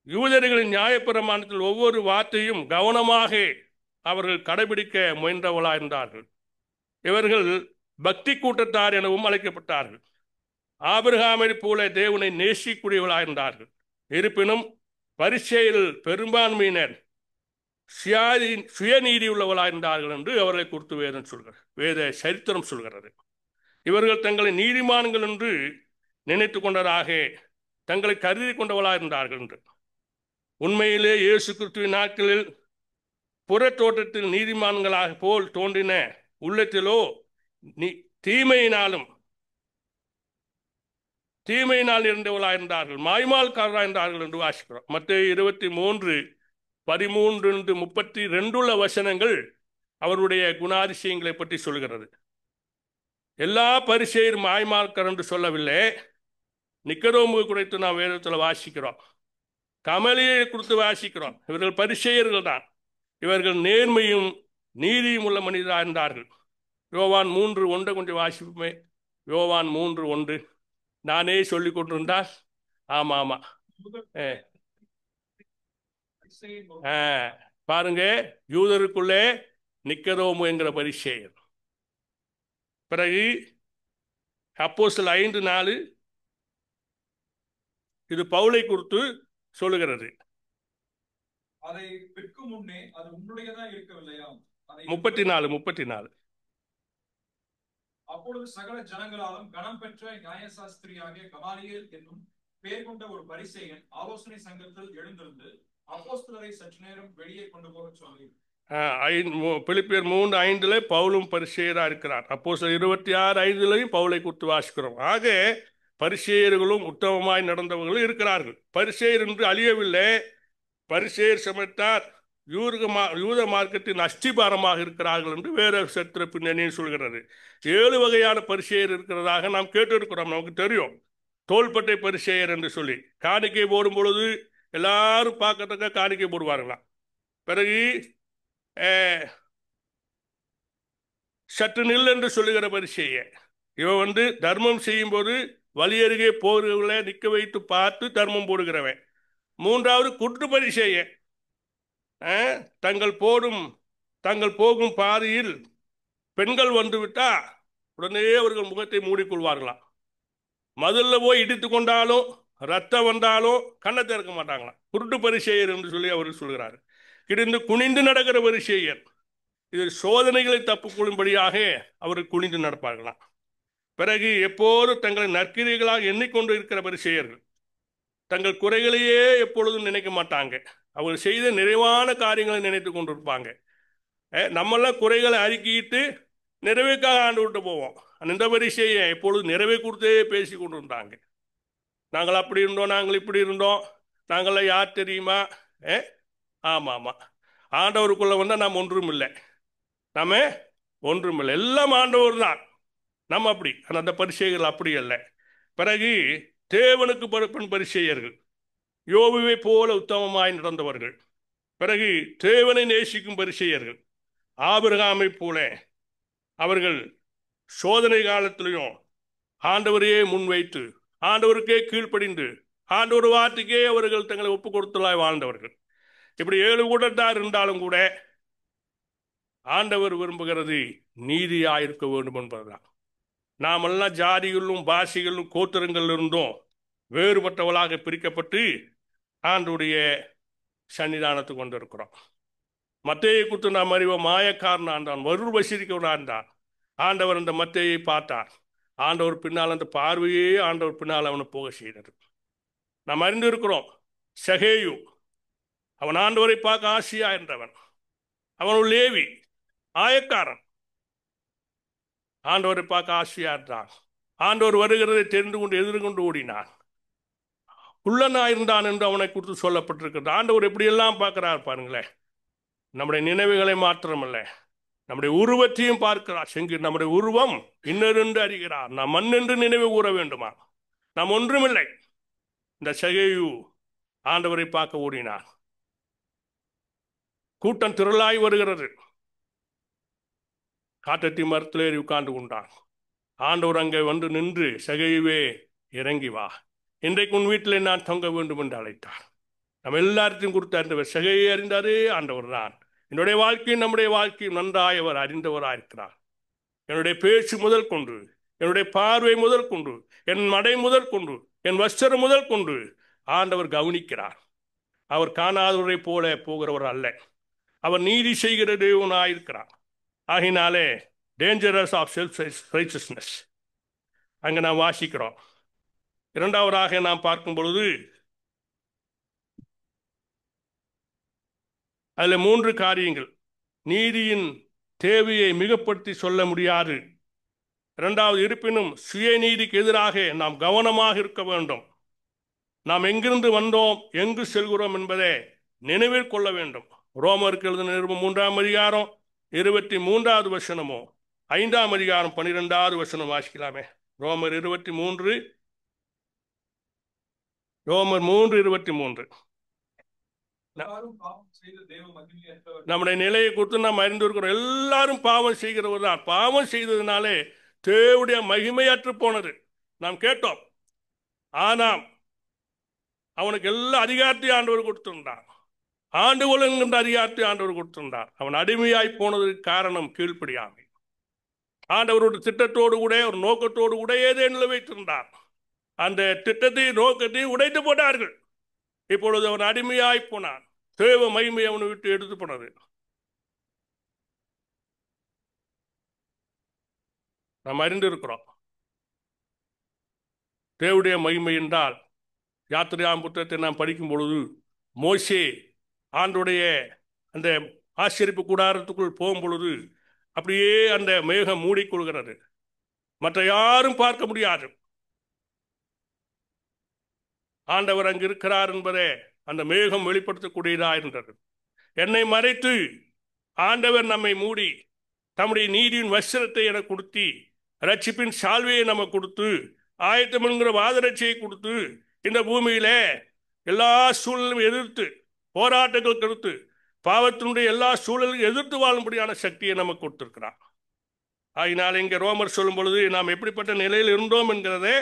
யூதர்களின் நியாயப்பிரமாணத்தில் ஒவ்வொரு வார்த்தையும் கவனமாக அவர்கள் கடைபிடிக்க முயன்றவர்களாக இருந்தார்கள். இவர்கள் பக்தி கூட்டத்தார் எனவும் அழைக்கப்பட்டார்கள். ஆபிரகாமை போல தேவனை நேசிக்கூடியவர்களாக இருந்தார்கள். இருப்பினும் பரிசேயரில் பெரும்பான்மையினர் சுயநீதி உள்ளவர்களாக இருந்தார்கள் என்று அவர்களை குறித்து வேத சரித்திரம் சொல்கிறது. இவர்கள் தங்களை நீதிமான்கள் என்று நினைத்து கொண்டதாக, தங்களை கருதி கொண்டவர்களாக இருந்தார்கள் என்று. உண்மையிலே இயேசு கிறிஸ்துவின் நாட்களில் புற தோற்றத்தில் நீதிமான்களாக போல் தோன்றின, உள்ளத்திலோ தீமையினால் இருந்தவர்களாக இருந்தார்கள், மாய்மால்காரராக இருந்தார்கள் என்று வாசிக்கிறோம். மத்தேயு 23 13-32 வசனங்கள் அவருடைய குணாதிசயங்களை பற்றி சொல்கிறது. எல்லா பரிசேயர் மாய்மார்க்கர் என்று சொல்லவில்லை. நிக்கதோமு குறித்து நாம் வேதத்தில் வாசிக்கிறோம், கமலியை குறித்து வாசிக்கிறோம். இவர்கள் பரிசேயர்கள் தான். இவர்கள் நேர்மையும் நீதியும் உள்ள மனிதராக இருந்தார்கள். யோவான் 3:1 கொஞ்சம் வாசிப்புமே. யோவான் 3:1 நானே சொல்லிக் கொண்டிருந்தால். ஆமா ஆமா, பாருங்க, யூதருக்குள்ளே நிக்கதோமு என்கிற பரிசேயர். பிறகு அப்போஸ்தலர் 5:4 இது பவுலை குறித்து சொல்லுகிறது. அதை விற்கும் முன்னே அது உன்னுடையதா இருக்கவில்லையா? 34. அப்பொழுது சகல ஜனங்களாலும் கனம் பெற்ற நியாயசாஸ்திரியாகிய கமாலியேல் என்னும் பெயர் கொண்ட ஒரு பரிசேயன் ஆலோசனை சங்கத்தில் எழுந்திருந்து அப்போஸ்தலரை சற்று நேரம் வெளியே கொண்டு போக சொல்லி. பிலிப்பியர் 3:5 பவுலும் பரிசேயரா இருக்கிறார். அப்போஸ்தலர் 26:5 பவுலை குறித்து வாசிக்கிறோம். ஆக பரிசேயர்களும் உத்தமமாய் நடந்தவர்களும் இருக்கிறார்கள். பரிசேயர் என்று அழியவில்லை. பரிசேயர் சமயத்தார் யூத மார்க்கத்தின் அஸ்திபாரமாக இருக்கிறார்கள் என்று வேற சரித்திர பின்னணியில் சொல்கிறது. 7 வகையான பரிசேயர் இருக்கிறதாக நாம் கேட்டிருக்கிறோம். நமக்கு தெரியும், தோள்பட்டை பரிசேயர் என்று சொல்லி. காணிக்கை போடும் பொழுது எல்லாரும் பார்க்கத்தக்க காணிக்கை போடுவார்களாம். பிறகு சற்று நில் என்று சொல்லுகிற பரிசேயர். இவன் தர்மம் செய்யும் போது வழி அருகே போகிறவர்களை நிற்க வைத்து பார்த்து தர்மம் போடுகிறவன். 3வது குற்று பரிசேயர். தங்கள் போகும் பாதையில் பெண்கள் வந்துவிட்டா உடனே அவர்கள் முகத்தை மூடிக்கொள்வார்களாம். மதுல்ல போய் இடித்து கொண்டாலும் ரத்தம் வந்தாலும் கண்ணை திறக்க மாட்டாங்களாம். குருட்டு பரிசேயர் என்று சொல்லி அவர் சொல்கிறார். கிடந்து குனிந்து நடக்கிற பரிசேயர். இதில் சோதனைகளை தப்புக்கொள்ளும்படியாக அவர்கள் குனிந்து நடப்பார்களாம். பிறகு எப்போதும் தங்களை நற்கிரிகளாக எண்ணிக்கொண்டு இருக்கிற பரிசேயர்கள். தங்கள் குறைகளையே எப்பொழுதும் நினைக்க மாட்டாங்க. அவர் செய்த நிறைவான காரியங்களை நினைத்து கொண்டிருப்பாங்க. நம்மெல்லாம் குறைகளை அறிக்கிட்டு நிறைவேக்காக ஆண்டு விட்டு போவோம். அந்த பரிசேயர் எப்பொழுதும் நிறைவே கொடுத்தே பேசி கொண்டு இருந்தாங்க. நாங்கள் அப்படி இருந்தோம், நாங்கள் இப்படி இருந்தோம், நாங்களாம் யார் தெரியுமா? ஆமாம் ஆமாம், ஆண்டவருக்குள்ள வந்தால் நாம் ஒன்றும் இல்லை, நம்ம ஒன்றும் இல்லை, எல்லாம் ஆண்டவர் தான். நம்ம அப்படி, அந்த பரிசேயர்கள் அப்படி அல்ல. பிறகு தேவனுக்கு பரப்பன் பரிசேயர்கள், யோபுவை போல உத்தமமாய் நடந்தவர்கள். பிறகு தேவனை நேசிக்கும் பரிசேயர்கள், ஆபிரகாமை போல அவர்கள் சோதனை காலத்திலையும் ஆண்டவரையே முன்வைத்து ஆண்டவருக்கே கீழ்ப்படிந்து ஆண்டவர் வார்த்தைக்கே அவர்கள் தங்களை ஒப்பு கொடுத்தலாய் வாழ்ந்தவர்கள். இப்படி 7 கூட்டத்தார் இருந்தாலும் கூட ஆண்டவர் விரும்புகிறது நீதியாயிருக்க வேண்டும் என்பதுதான். நாமெல்லாம் ஜாதிகளிலும் பாஷைகளிலும் கோத்திரங்களில் இருந்தும் வேறுபட்டவளாக பிரிக்கப்பட்டு ஆண்டுடைய சன்னிதானத்துக்கு கொண்டிருக்கிறோம். மத்தேயை குறித்து நாம் அறிவோம். மாயக்காரனான் தான், வருள் வசீரிக்கவனான் தான். ஆண்டவர் அந்த மத்தேயை பார்த்தார். ஆண்டவர் பின்னால் அந்த பார்வையே ஆண்டவர் பின்னால் அவனை போக செய்தது. நாம் அறிந்து இருக்கிறோம். சகேயு, அவன் ஆண்டவரை பார்க்க ஆசையா என்றவன். அவன் ஒரு லேவி, ஆயக்காரன். ஆண்டவரை பார்க்க ஆசையா இருந்தான். ஆண்டவர் வருகிறதை தெரிந்து கொண்டு எதிர்கொண்டு ஓடினான். உள்ளனாயிருந்தான் என்று அவனை குறித்து சொல்லப்பட்டிருக்கிறது. ஆண்டவர் எப்படியெல்லாம் பார்க்கிறார் பாருங்களேன். நம்முடைய நினைவுகளை மாத்திரமல்ல, நம்முடைய உருவத்தையும் பார்க்கிறார். நம்முடைய உருவம் இன்னொரு அறிகிறார். நாம் மண் என்று நினைவு கூற வேண்டுமா? நாம் ஒன்றுமில்லை. இந்த சகேயு ஆண்டவரை பார்க்க ஓடினார். கூட்டம் திரளாய் வருகிறது. காட்டத்தி மரத்தில் ஏறி உட்கார்ந்து கொண்டான். ஆண்டவர் அங்கே வந்து நின்று, சகேயுவே இறங்கி வா, இன்றைக்கு உன் வீட்டில் நான் தங்க வேண்டும் என்று அழைத்தார். நம்ம எல்லாத்தையும் கொடுத்த சகையை அறிந்தாரே ஆண்டவர் தான். என்னுடைய வாழ்க்கையும் நம்முடைய வாழ்க்கையும் நன்றாய் அவர் அறிந்தவராக இருக்கிறார். என்னுடைய பேச்சு முதல் கொண்டு, என்னுடைய பார்வை முதல் கொண்டு, என் மடை முதல் கொண்டு, என் வஸ்திரம் முதல் கொண்டு ஆண்டவர் கவனிக்கிறார். அவர் காணாதவரை போல போகிறவர் அல்ல. அவர் நீதி செய்கிற தேவனாயிருக்கிறார். ஆகினாலே டேஞ்சரஸ் ஆஃப் செல்ஃப் ரைச்சஸ்னஸ் அங்கே நாம் வாசிக்கிறோம். இரண்டாவதாக நாம் பார்க்கும் பொழுது அதில் 3 காரியங்கள். நீதியின் தேவையை மிகப்படுத்தி சொல்ல முடியாது. இரண்டாவது, இருப்பினும் சுயநீதிக்கு எதிராக நாம் கவனமாக இருக்க வேண்டும். நாம் எங்கிருந்து வந்தோம், எங்கு செல்கிறோம் என்பதை நினைவில் கொள்ள வேண்டும். ரோமருக்கு எழுதின நிருபம் 3ஆம் அதிகாரம் 23வது வசனமோ 5ஆம் அதிகாரம் 12வது வசனம் வாசிக்கலாமே. ரோமர் 3:23. எல்லாரும் பாவம் செய்து தேவ மகிமையற்றவர்கள். நம்முடைய நிலையை குறித்து நாம் அறிந்திருக்கிறோம். எல்லாரும் பாவம் செய்கிறவர் தான். பாவம் செய்ததுனாலே தேவனுடைய மகிமையற்று போனது நாம் கேட்டோம். ஆனாம் அவனுக்கு எல்லா அதிகாரத்தையும் ஆண்டவர் கொடுத்திருந்தார். ஆண்டு கொள்ளுகின்ற அதிகாரத்தை ஆண்டவர் கொடுத்திருந்தார். அவன் அடிமையாய் போனதற்கு காரணம் கீழ்ப்படியாமை. ஆண்டவருடைய திட்டத்தோடு கூட ஒரு நோக்கத்தோடு கூட ஏதேனும் வைத்திருந்தார். அந்த திட்டத்தை நோக்கத்தை உடைத்து போட்டார்கள். இப்பொழுது அவன் அடிமையாய் போனான். தேவ மகிமை அவனை விட்டு எடுத்து போனது. நாம் அறிந்திருக்கிறோம். தேவனுடைய மகிமை என்றால் யாத்திரையாம் புத்தகத்தை நாம் படிக்கும் பொழுது மோசே ஆண்டுடைய அந்த ஆசரிப்பு கூடாரத்துக்குள் போகும் பொழுது அப்படியே அந்த மேகம் மூடிக்கொள்கிறது. மற்ற யாரும் பார்க்க முடியாது. ஆண்டவர் அங்கு இருக்கிறார் என்பதே அந்த மேகம் வெளிப்படுத்தக்கூடியதாக இருந்தது. என்னை மறைத்து ஆண்டவர் நம்மை மூடி தம்முடைய நீதியின் வஸ்திரத்தை என கொடுத்து ரட்சிப்பின் சால்வையை நம்ம கொடுத்து ஆயத்தம் என்கிற வாதரட்சியை கொடுத்து இந்த பூமியில எல்லா சூழலும் எதிர்த்து போராட்டங்கள் கொடுத்து பாவத்தினுடைய எல்லா சூழலும் எதிர்த்து வாழும்படியான சக்தியை நமக்கு கொடுத்திருக்கிறார். ஆகினால் இங்கே ரோமர் சொல்லும் பொழுது நாம் எப்படிப்பட்ட நிலையில் இருந்தோம் என்கிறதே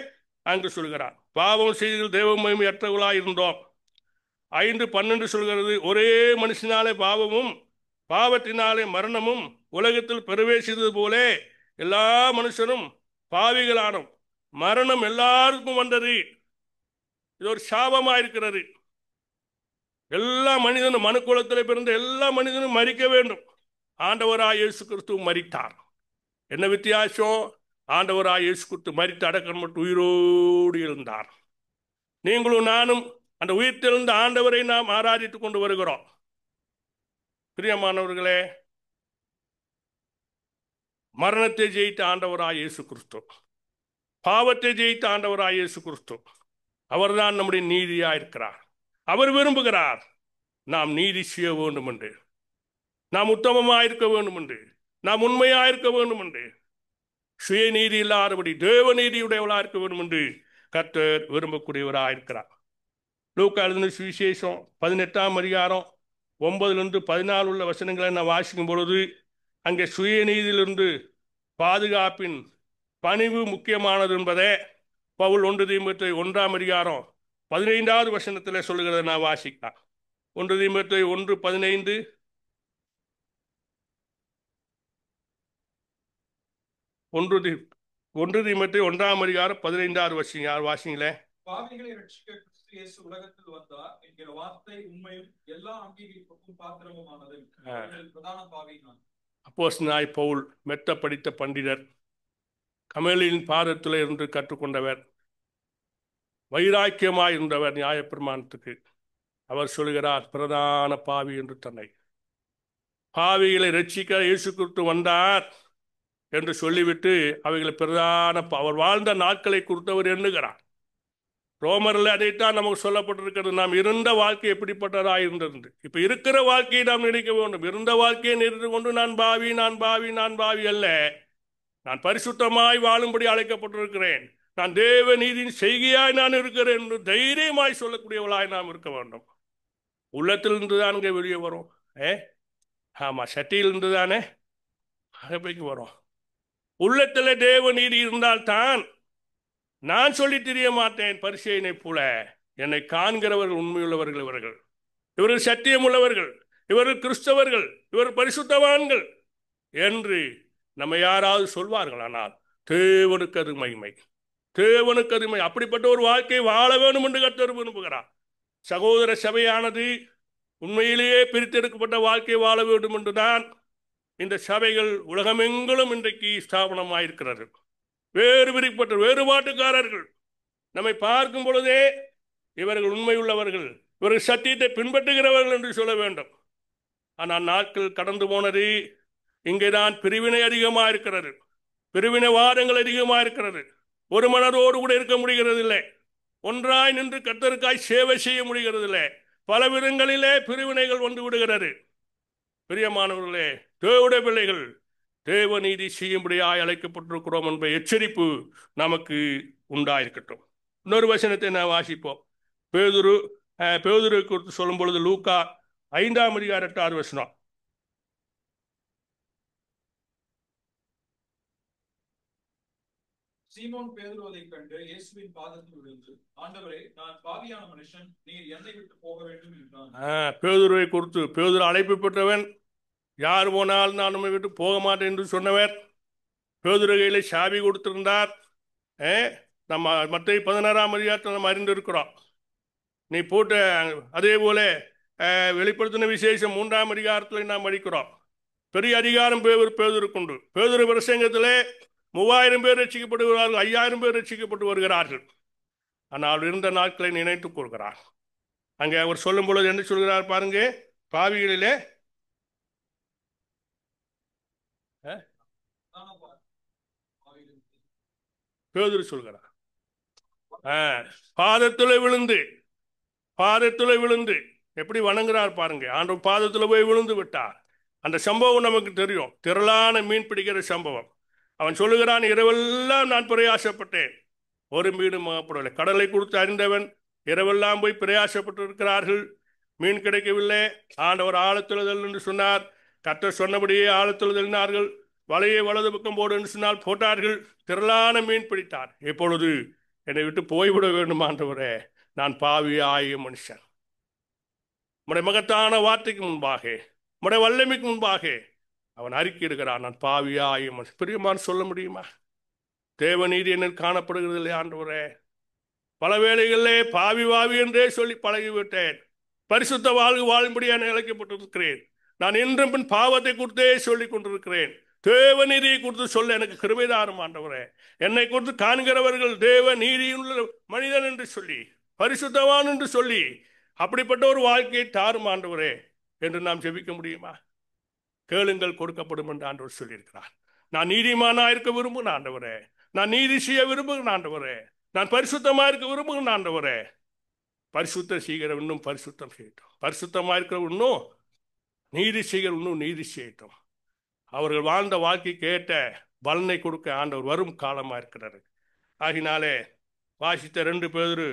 அங்கு சொல்கிறார். பாவம் செய்து தேவ மகிமையற்றவர்களாய் இருந்தோம். 5:12 சொல்கிறது, ஒரே மனுஷனாலே பாவமும் பாவத்தினாலே மரணமும் உலகத்தில் பிரவேசித்தது போல எல்லா மனுஷரும் பாவிகளானோம். மரணம் எல்லாருக்கும் வந்தது. இது ஒரு சாபமா இருக்கிறது. எல்லா மனிதனும் மனுக்குலத்தில் பிறந்த எல்லா மனிதனும் மரிக்க வேண்டும். ஆண்டவராய் இயேசு கிறிஸ்து மரித்தார். என்ன வித்தியாசம்? ஆண்டவராய் இயேசு கிறிஸ்து மரித்து அடக்கம் மட்டும் உயிரோடு இருந்தார். நீங்களும் நானும் அந்த உயிர்த்தெழுந்த ஆண்டவரை நாம் ஆராதித்துக் கொண்டு வருகிறோம். பிரியமானவர்களே, மரணத்தை ஜெயித்த ஆண்டவராய் இயேசு கிறிஸ்து, பாவத்தை ஜெயித்த ஆண்டவராய் இயேசு கிறிஸ்து, அவர்தான் நம்முடைய நீதியா இருக்கிறார். அவர் விரும்புகிறார் நாம் நீதி செய்ய வேண்டும் என்று, நாம் உத்தமமாயிருக்க வேண்டும் என்று, நாம் உண்மையாயிருக்க வேண்டும் என்று, சுய நீதி இல்லாதபடி தேவ நீதியுடையவளாக இருக்க வேண்டும் என்று கர்த்தர் விரும்பக்கூடியவராயிருக்கிறார். லூக்கா எழுதின சுவிசேஷம் 18ஆம் அதிகாரம் 9-14 உள்ள வசனங்களை நான் வாசிக்கும் பொழுது அங்கே சுயநீதியிலிருந்து பாதுகாப்பின் பணிவு முக்கியமானது என்பதை பவுல் 1 தீமோத்தேயு 1ஆம் அதிகாரம் 15வது வசனத்தில் சொல்லுகிறத நான் வாசிக்கலாம். 1 தீமோத்தேயு 1:15. 1 தீமோத்தேயு 1ஆம் அதிகாரம் 15வது வசனம் யார் வாசிங்களே? பாவிகளை ரட்சிக்க கிறிஸ்து இயேசு உலகத்தில் வந்தார் என்கிற வார்த்தை உண்மையும் எல்லா அங்கீகரிப்புக்கும் பாத்திரமுமானது. பிரதான பாவி நான். அப்போஸ்தலனாய் பவுல் மெத்த படித்த பண்டிதர், கமலின் பாதத்தில் இருந்து கற்றுக்கொண்டவர், வைராக்கியமாய் இருந்தவர் நியாயப்பிரமாணத்துக்கு. அவர் சொல்கிறார் பிரதான பாவி என்று தன்னை. பாவிகளை ரட்சிக்க இயேசு கிறிஸ்து வந்தார் என்று சொல்லிவிட்டு அவைகளை பிரதான அவர் வாழ்ந்த நாட்களை குறித்தவர் எண்ணுகிறார். ரோமரில் அதைத்தான் நமக்கு சொல்லப்பட்டிருக்கிறது. நாம் இருந்த வாழ்க்கை எப்படிப்பட்டதாக இருந்தது. இப்ப இருக்கிற வாழ்க்கையை நாம் நினைக்க வேண்டும். இருந்த வாழ்க்கையை நிறுத்தி கொண்டு நான் பாவி நான் பாவி நான் பாவி அல்ல, நான் பரிசுத்தமாய் வாழும்படி அழைக்கப்பட்டிருக்கிறேன், நான் தேவ நீதியின் செய்கையாய் நான் இருக்கிறேன் என்று தைரியமாய் சொல்லக்கூடியவளாய் நாம் இருக்க வேண்டும். உள்ளத்திலிருந்து தான் இங்கே வெளியே வரும். ஆமா, சட்டியிலிருந்து தானே அகப்பைக்கு வரும். உள்ளத்தில் தேவ நீதி இருந்தால் தான் நான் சொல்லி தெரிய மாட்டேன் பரிசேயனை போல. என்னை காண்கிறவர்கள் உண்மையுள்ளவர்கள், இவர்கள் சத்தியம் உள்ளவர்கள், இவர்கள் கிறிஸ்தவர்கள், இவர்கள் பரிசுத்தவான்கள் என்று நம்ம யாராவது சொல்வார்கள். ஆனால் தேவனுக்கு அது மகிமை, தேவனுக்கு அது மகிமை. அப்படிப்பட்ட ஒரு வாழ்க்கை வாழ வேண்டும் என்று கர்த்தர் விரும்புகிறார். சகோதர சபையானது உண்மையிலேயே பிரித்தெடுக்கப்பட்ட வாழ்க்கை வாழ வேண்டும் என்றுதான் இந்த சபைகள் உலகமெங்கிலும் இன்றைக்கு ஸ்தாபனமாயிருக்கிறது. வேறுபாட்டுக்காரர்கள் நம்மை பார்க்கும் பொழுதே இவர்கள் உண்மை உள்ளவர்கள், இவர்கள் சத்தியத்தை பின்பற்றுகிறவர்கள் என்று சொல்ல வேண்டும். ஆனால் நாட்கள் கடந்து போனது. இங்கேதான் பிரிவினை அதிகமாக இருக்கிறது, பிரிவினைவாதங்கள் அதிகமாக இருக்கிறது. ஒரு மனதோடு கூட இருக்க முடிகிறது இல்லை, ஒன்றாய் நின்று கர்த்தருக்காய் சேவை செய்ய முடிகிறது இல்லை. பல விதங்களிலே பிரிவினைகள் வந்து விடுகிறது. பிரியமானவர்களே, தேவனுடைய பிள்ளைகள் தேவ நீதி செய்யும்படியாய் அழைக்கப்பட்டிருக்கிறோம் என்ற எச்சரிப்பு நமக்கு உண்டாயிருக்கட்டும். இன்னொரு வசனத்தை நான் வாசிப்போம். பேதுரு குறித்து சொல்லும் பொழுது லூக்கா 5:8 சீமோன் பேதுரு அதைக் கண்டு இயேசுவின் பாதத்தில் விழுந்து, ஆண்டவரே, நான் பாவியான மனுஷன், நீர் என்னை விட்டு போக வேண்டும் என்றான். பேதுருவை குறித்து, பேதுரு அழைப்பு பெற்றவன், யார் போனால் நான் நம்மை விட்டு போக மாட்டேன் என்று சொன்னவர். பேதுரு கையில சாவி கொடுத்திருந்தார். நம்ம மற்ற 16 நம்ம அறிந்திருக்கிறோம். நீ போட்ட அதே போல வெளிப்படுத்தின விசேஷம் 3 நாம் படிக்கிறோம். பெரிய அதிகாரம் பேதுருக்கு உண்டு. பேதுரு பிரசங்கத்திலே 3000 பேர் ரட்சிக்கப்படுகிறார்கள், 5000 பேர் ரட்சிக்கப்பட்டு வருகிறார்கள். ஆனால் இருந்த நாட்களை நினைத்துக் கொள்கிறார். அங்கே அவர் சொல்லும் பொழுது என்ன சொல்கிறார் பாருங்க, பாவிகளிலே பேதுரு சொல்கிறார், பாதத்துல விழுந்து எப்படி வணங்குறார் பாருங்க. ஆண்டவர் பாதத்துல போய் விழுந்து விட்டார். அந்த சம்பவம் நமக்கு தெரியும், திரளான மீன் பிடிக்கிற சம்பவம். அவன் சொல்லுகிறான், இரவெல்லாம் நான் பிரயாசப்பட்டேன், ஒரு மீனும் ஆகப்படவில்லை. கடலை கொடுத்து அறிந்தவன், இரவெல்லாம் போய் பிரயாசப்பட்டு இருக்கிறார்கள், மீன் கிடைக்கவில்லை. ஆண்டவர் ஆழத்துழுதல் என்று சொன்னார். கர்த்தர் சொன்னபடியே ஆழத்துழுதல் தள்ளினார்கள். வலையை வலது பக்கம் போடு என்று சொன்னால் போட்டார்கள். திரளான மீன் பிடித்தார். இப்பொழுது என்னை விட்டு போய்விட வேண்டும் ஆண்டவரே, நான் பாவி ஆகிய மனுஷன். உம்முடைய மகத்தான வார்த்தைக்கு முன்பாக, உம்முடைய வல்லமைக்கு முன்பாக அவன் அறிக்கையிடுகிறான், நான் பாவி ஆகிய மனுஷன். பிரியமான சொல்ல முடியுமா? தேவ நீதி என்ன காணப்படுகிறது இல்லை ஆண்டவரே. பல வேளைகளிலே பாவி என்றே சொல்லி பழகிவிட்டேன். பரிசுத்த வாழ்வு வாழும்படியான அழைக்கப்பட்டிருக்கிறேன். நான் என்றும் பின் பாவத்தை குறித்தே சொல்லிக் கொண்டிருக்கிறேன். தேவ நீதியை குறித்து சொல்ல எனக்கு கிருபைதாரும் ஆண்டவரே. என்னை குறித்து காண்கிறவர்கள் தேவ நீதியுள்ள மனிதன் என்று சொல்லி, பரிசுத்தவான் என்று சொல்லி, அப்படிப்பட்ட ஒரு வாழ்க்கையை தாரும் ஆண்டவரே என்று நாம் ஜெபிக்க முடியுமா? கேளுங்கள், கொடுக்கப்படும் என்று ஆண்டவர் சொல்லியிருக்கிறார். நான் நீதிமானா இருக்க விரும்புகிறேன் ஆண்டவரே, நான் நீதி செய்ய விரும்புகிறேன் ஆண்டவரே, நான் பரிசுத்தமா இருக்க விரும்புகிறேன் ஆண்டவரே. பரிசுத்தம் செய்கிற இன்னும் பரிசுத்தம் செய்யட்டும், பரிசுத்தமா இருக்கிற இன்னும் நீதி செய்கிற இன்னும் நீதி செய்யட்டும். அவர்கள் வாழ்ந்த வாழ்க்கைக்கு ஏற்ற பலனை கொடுக்க ஆண்டவர் வரும் காலமா இருக்கிறார். ஆகினாலே வாசித்த 2 பேதுரு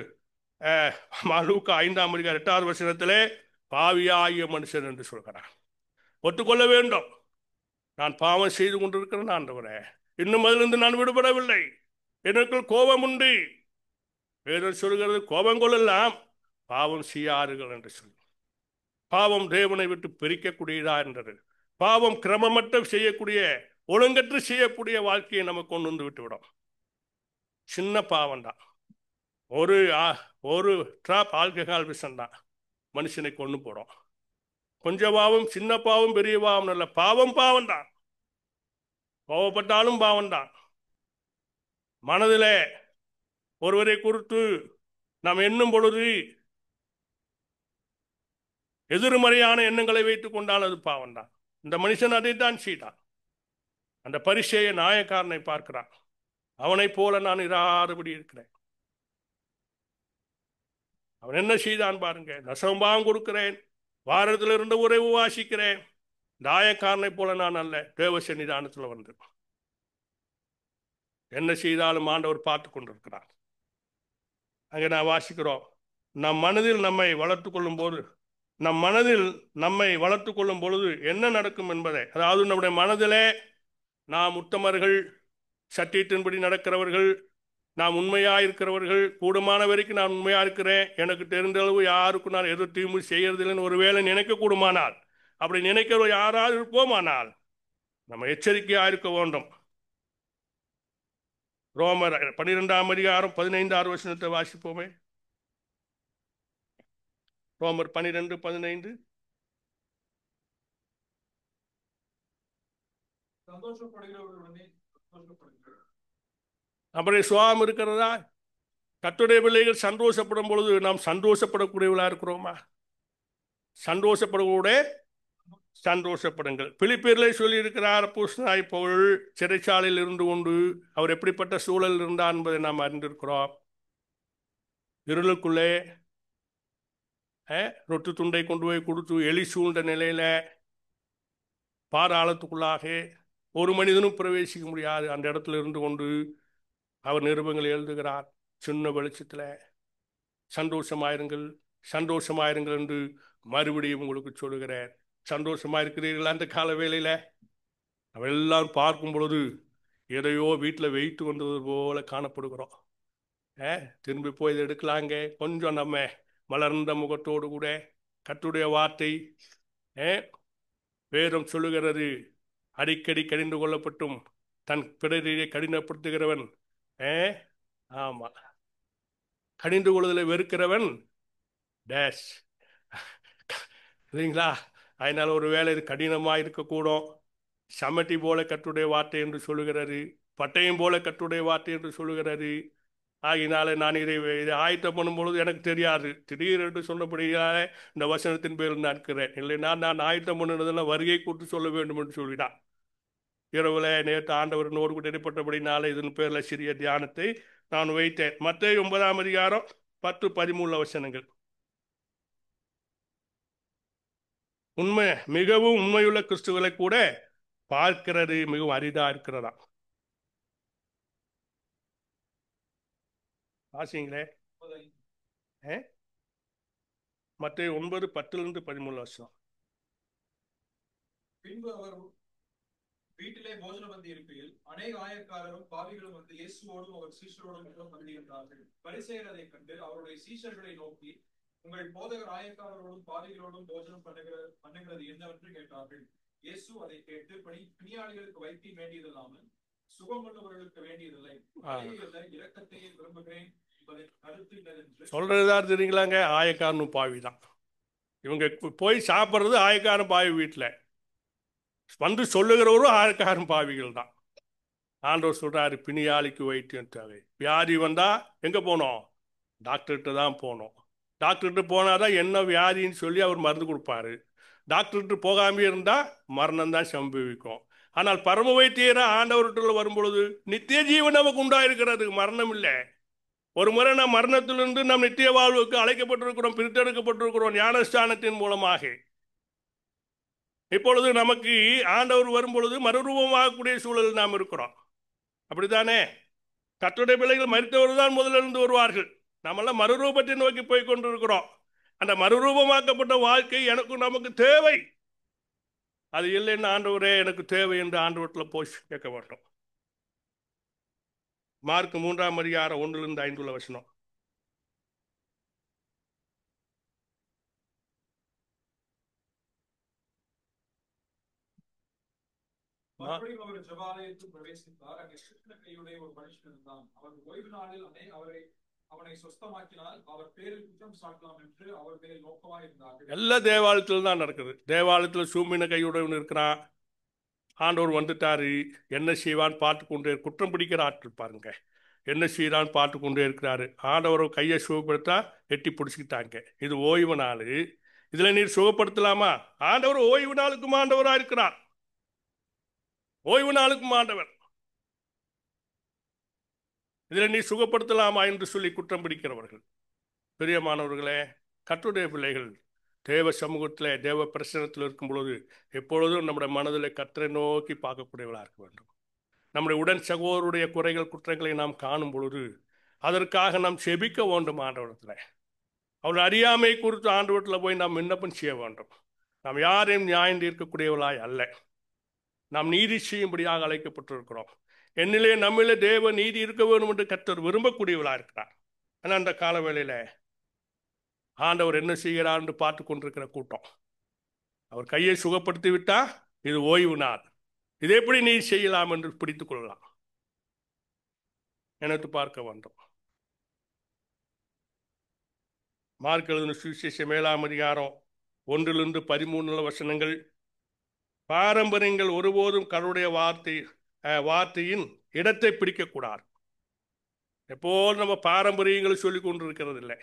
லூக்கா 5:8 பாவியாகிய மனுஷன் என்று சொல்கிறார். ஒத்துக்கொள்ள வேண்டும், நான் பாவம் செய்து கொண்டிருக்கிறேன் ஆண்டவரே, இன்னும் அதிலிருந்து நான் விடுபடவில்லை, எனக்குள் கோபம் உண்டு. வேதம் சொல்கிறது, கோபம் கொள்ளலாம், பாவம் செய்யார்கள் என்று சொல்லி. பாவம் தேவனை விட்டு பிரிக்கக்கூடியதா என்றது. பாவம் கிரமமற்ற செய்யக்கூடிய, ஒழுங்கற்று செய்யக்கூடிய வாழ்க்கையை நமக்கு கொண்டு வந்து விட்டுவிடும். சின்ன பாவம் தான், ஒரு டிராப் ஆல்கஹால் விஷம் தான் மனுஷனை கொண்டு போடும். கொஞ்சம் பாவம், சின்ன பாவம், பெரிய பாவம் நல்ல பாவம், பாவம் தான். கோவப்பட்டாலும் பாவம் தான். மனதில் ஒருவரை குறித்து நாம் எண்ணும் பொழுது எதிர்மறையான எண்ணங்களை வைத்துக் கொண்டால் அது பாவம் தான். இந்த மனுஷன் அதைத்தான் செய்தான். அந்த பரிசேய நாயக்காரனை பார்க்கிறான், அவனை போல நான் இராதபடி இருக்கிறேன். அவன் என்ன செய்தான் பாருங்க, தசமபாகம் கொடுக்கிறேன், வாரத்தில் இருந்து உறவு வாசிக்கிறேன். நாயக்காரனை போல நான் அல்ல, தேவ சன்னிதானத்தில் வந்து என்ன செய்தாலும் ஆண்டவர் பார்த்து கொண்டிருக்கிறார். அங்கே நான் வாசிக்கிறோம், நம் மனதில் நம்மை வளர்த்து கொள்ளும் பொழுது என்ன நடக்கும் என்பதை, அதாவது நம்முடைய மனதிலே நாம் உத்தமர்கள், சத்தியத்தின்படி நடக்கிறவர்கள், நாம் உண்மையாக இருக்கிறவர்கள், கூடுமான வரைக்கும் நான் உண்மையாக இருக்கிறேன், எனக்கு தெரிந்தளவு யாருக்கும் நான் எதுவும் தீமை செய்யறதில்லைன்னு ஒருவேளை நினைக்க கூடுமானால், அப்படி நினைக்கிற யாராவது இருப்போமானால் நம்ம எச்சரிக்கையாக இருக்க வேண்டும். ரோமர் 12:15 வாசிப்போமே. ரோமர் 12:15. நம்முடைய சுவாபம் இருக்கிறதா? கர்த்தருடைய பிள்ளைகள் சந்தோஷப்படும் பொழுது நாம் சந்தோஷப்படக்கூடியவர்களா இருக்கிறோமா? சந்தோஷப்படுங்கள். பிலிப்பியரிலே சொல்லி இருக்கிறார், அப்போஸ்தலனாகிய பவுல் சிறைச்சாலையில் இருந்து கொண்டு அவர் எப்படிப்பட்ட சூழல் இருந்தார் என்பதை நாம் அறிந்திருக்கிறோம். இருளுக்குள்ளே ரொட்டு துண்டை கொண்டு போய் கொடுத்து எலி சூழ்ந்த நிலையில பாதாளத்துக்குள்ளாக ஒரு மனிதனும் பிரவேசிக்க முடியாது அந்த இடத்துல இருந்து கொண்டு அவர் நிருபங்கள் எழுதுகிறார். சின்ன வெளிச்சத்தில் சந்தோஷமாயிருங்கள் சந்தோஷமாயிருங்கள் என்று மறுபடியும் உங்களுக்கு சொல்லுகிறேன். சந்தோஷமா இருக்கிறீர்கள்? அந்த கால வேளையில நம்ம எல்லாரும் பார்க்கும் பொழுது எதையோ வீட்டில் வைத்து வந்தது போல காணப்படுகிறோம். திரும்பி போய் இதை எடுக்கலாங்க. கொஞ்சம் நம்ம மலர்ந்த முகத்தோடு கூட கர்த்தருடைய வார்த்தை வேதம் சொல்லுகிறது, அடிக்கடி கடிந்து கொள்ளப்பட்டும் தன் பிறரை கடினப்படுத்துகிறவன் ஆமா கடிந்து கொள்வதில் வெறுக்கிறவன் டேஷ் இல்லைங்களா? அதனால ஒரு வேலை இது கடினமாக இருக்கக்கூடும். சமட்டி போல கர்த்தருடைய வார்த்தை என்று சொல்லுகிறது, பட்டயம் போல கர்த்தருடைய வார்த்தை என்று சொல்லுகிறது. ஆகினால நான் இதை ஆயத்தம் பண்ணும் பொழுது எனக்கு தெரியாது, திடீரென்று சொன்னபடியாக இந்த வசனத்தின் பேரில் நான் இருக்கிறேன். இல்லைன்னா நான் ஆயத்தம் பண்ணுனதெல்லாம் வருகை கூட்டு சொல்ல வேண்டும் என்று சொல்லினான். இரவுல நேற்று ஆண்டவரினோடு கூட இடைப்பட்டபடினால இதன் பேரில் சிறிய தியானத்தை நான் வைத்தேன். மத்தேயு 9ஆம் அதிகாரம் 10-13 வசனங்கள். மிகவும் உண்மையுள்ள கிறிஸ்துவலை கூட பார்க்கிறது மிகவும் அரிதா இருக்கிறதா. வாசிங்களே. மத்தேயு 9:10-13 வசனம். பின்பு அவர் வீட்டிலே போஜனம் வந்து இருக்கையில் அநேக ஆயக்காரரும் பாவிகளும் வந்து இயேசுவோடும் அவர் சீஷரோடும் வந்து இருந்தார்கள். பரிசேயர் அதை கண்டு அவருடைய சீஷர்களை நோக்கி, உங்கள் போதகர் ஆயக்காரரோடும் பாவிகளோடும் போஜனம் பண்ணுகிறது என்னவென்று கேட்டார்கள். இயேசு அதை கேட்டு, பிணியாளிகளுக்கு வைத்தியம் வேண்டியதில்லாமல் சுகம் கொண்டவர்களுக்கு வேண்டியதில்லை, இரக்கத்தையே விரும்புகிறேன் என்பதை கருத்து சொல்றதுதான் தெரியுங்களாங்க. ஆயக்காரனும் பாவிதான். இவங்க போய் சாப்பிட்றது ஆயக்காரன் பாவி வீட்டில் வந்து சொல்லுகிறவரும் ஆயக்காரன் பாவிகள் தான். ஆண்டவர் சொல்றாரு, பிணியாளிக்கு வைத்தியம் தேவை. வியாதி வந்தா எங்க போனோம்? டாக்டர்கிட்ட தான் போனோம். டாக்டர்கிட்ட போனாதான் என்ன வியாதின்னு சொல்லி அவர் மருந்து கொடுப்பாரு. டாக்டர்கிட்ட போகாம இருந்தா மரணம் தான் சம்பவிக்கும். ஆனால் பரம வைத்தியரா ஆண்டவர்கிட்ட வரும்பொழுது நித்திய ஜீவன் நமக்கு உண்டாயிருக்கிறது, மரணம் இல்லை. ஒரு முறை நாம் மரணத்திலிருந்து நாம் நித்திய வாழ்வுக்கு அழைக்கப்பட்டிருக்கிறோம், பிரித்தெடுக்கப்பட்டிருக்கிறோம் ஞானஸ்தானத்தின் மூலமாக. இப்பொழுது நமக்கு ஆண்டவர் வரும்பொழுது மறுரூபமாகக்கூடிய சூழலில் நாம் இருக்கிறோம். அப்படித்தானே? கர்த்தருடைய பிள்ளைகள் மரித்தவர் தான் முதலிருந்து வருவார்கள். நாமெல்லாம் மறுரூபத்தை நோக்கி போய் கொண்டிருக்கிறோம். அந்த மறுரூபமாக்கப்பட்ட வாழ்க்கை எனக்கும் நமக்கு தேவை. அது இல்லைன்னு ஆண்டவரே எனக்கு தேவை என்று ஆண்டவரத்தில் போய் கேட்க மாட்டோம். மார்க் 3ஆம் அதிகாரம் 1-5 வசனம். மறுபடியும் அவர் ஜெபாலயத்தில் பிரவேசித்தார். அங்கே கிருஷ்ண கையுடைய ஒரு மனுஷன் இருந்தான். அவர் ஓய்வு நாளில் அவனை சொஸ்தமாக்கினால் அவர் பேரில் குற்றம் சாட்டலாம் என்று அவர் மேல் நோக்கமாக இருந்தார்கள். எல்லா தேவாலயத்தில் தான் நடக்குது. தேவாலயத்தில் சூம்பின கையுடன் இருக்கிறான். ஆண்டவர் வந்துட்டாரு, என்ன செய்வான்னு பார்த்து கொண்டே குற்றம் பிடிக்கிற ஆட்கள் பாருங்க, என்ன செய்யறான்னு பார்த்து கொண்டே இருக்கிறாரு. ஆண்டவர் கையை சுகப்படுத்தா எட்டி பிடிச்சிக்கிட்டாங்க. இது ஓய்வு நாள், இதுல நீர் சுகப்படுத்தலாமா? ஆண்டவர் ஓய்வு நாளுக்கும் ஆண்டவரா இருக்கிறார். ஓய்வு நாளுக்கும் ஆண்டவர், இதுல நீ சுகப்படுத்தலாமா என்று சொல்லி குற்றம் பிடிக்கிறவர்கள். பிரியமானவர்களே, கர்த்தருடைய பிள்ளைகள் தேவ சமூகத்தில் தேவ பிரசனத்தில் இருக்கும் பொழுது எப்பொழுதும் நம்முடைய மனதில் கர்த்தரை நோக்கி பார்க்கக்கூடியவர்களாக இருக்க வேண்டும். நம்முடைய உடன் சகோதரருடைய குறைகள் குற்றங்களை நாம் காணும் பொழுது அதற்காக நாம் செபிக்க வேண்டும். ஆண்டவரத்தில் அவருடைய அறியாமை குறித்து ஆண்டவரத்தில் போய் நாம் விண்ணப்பம் செய்ய வேண்டும். நாம் யாரையும் நியாயம் தீர்க்கக்கூடியவர்களாய் அல்ல, நாம் நீதி செய்யும்படியாக அழைக்கப்பட்டிருக்கிறோம். என்னிலே நம்மிலே தேவ நீதி இருக்க வேண்டும் என்று கர்த்தர் விரும்பக்கூடியவளாக இருக்கிறார். ஆனால் அந்த கால வேளையில ஆண்டவர் என்ன செய்கிறார் என்று பார்த்து கொண்டிருக்கிற கூட்டம். அவர் கையை சுகப்படுத்தி விட்டா இது ஓய்வு நாள், இது எப்படி நீ செய்யலாம் என்று பிடித்துக் கொள்ளலாம். நினைத்து பார்க்க வேண்டும். மார்க் எழுதின சுவிசேஷம் 7ஆம் அதிகாரம் 1-13 வசனங்கள். பாரம்பரியங்கள் ஒருபோதும் கடவுளுடைய வார்த்தையின் இடத்தை பிடிக்கக்கூடாது. எப்போதும் நம்ம பாரம்பரியங்களை சொல்லிக் கொண்டிருக்கிறது இல்லை.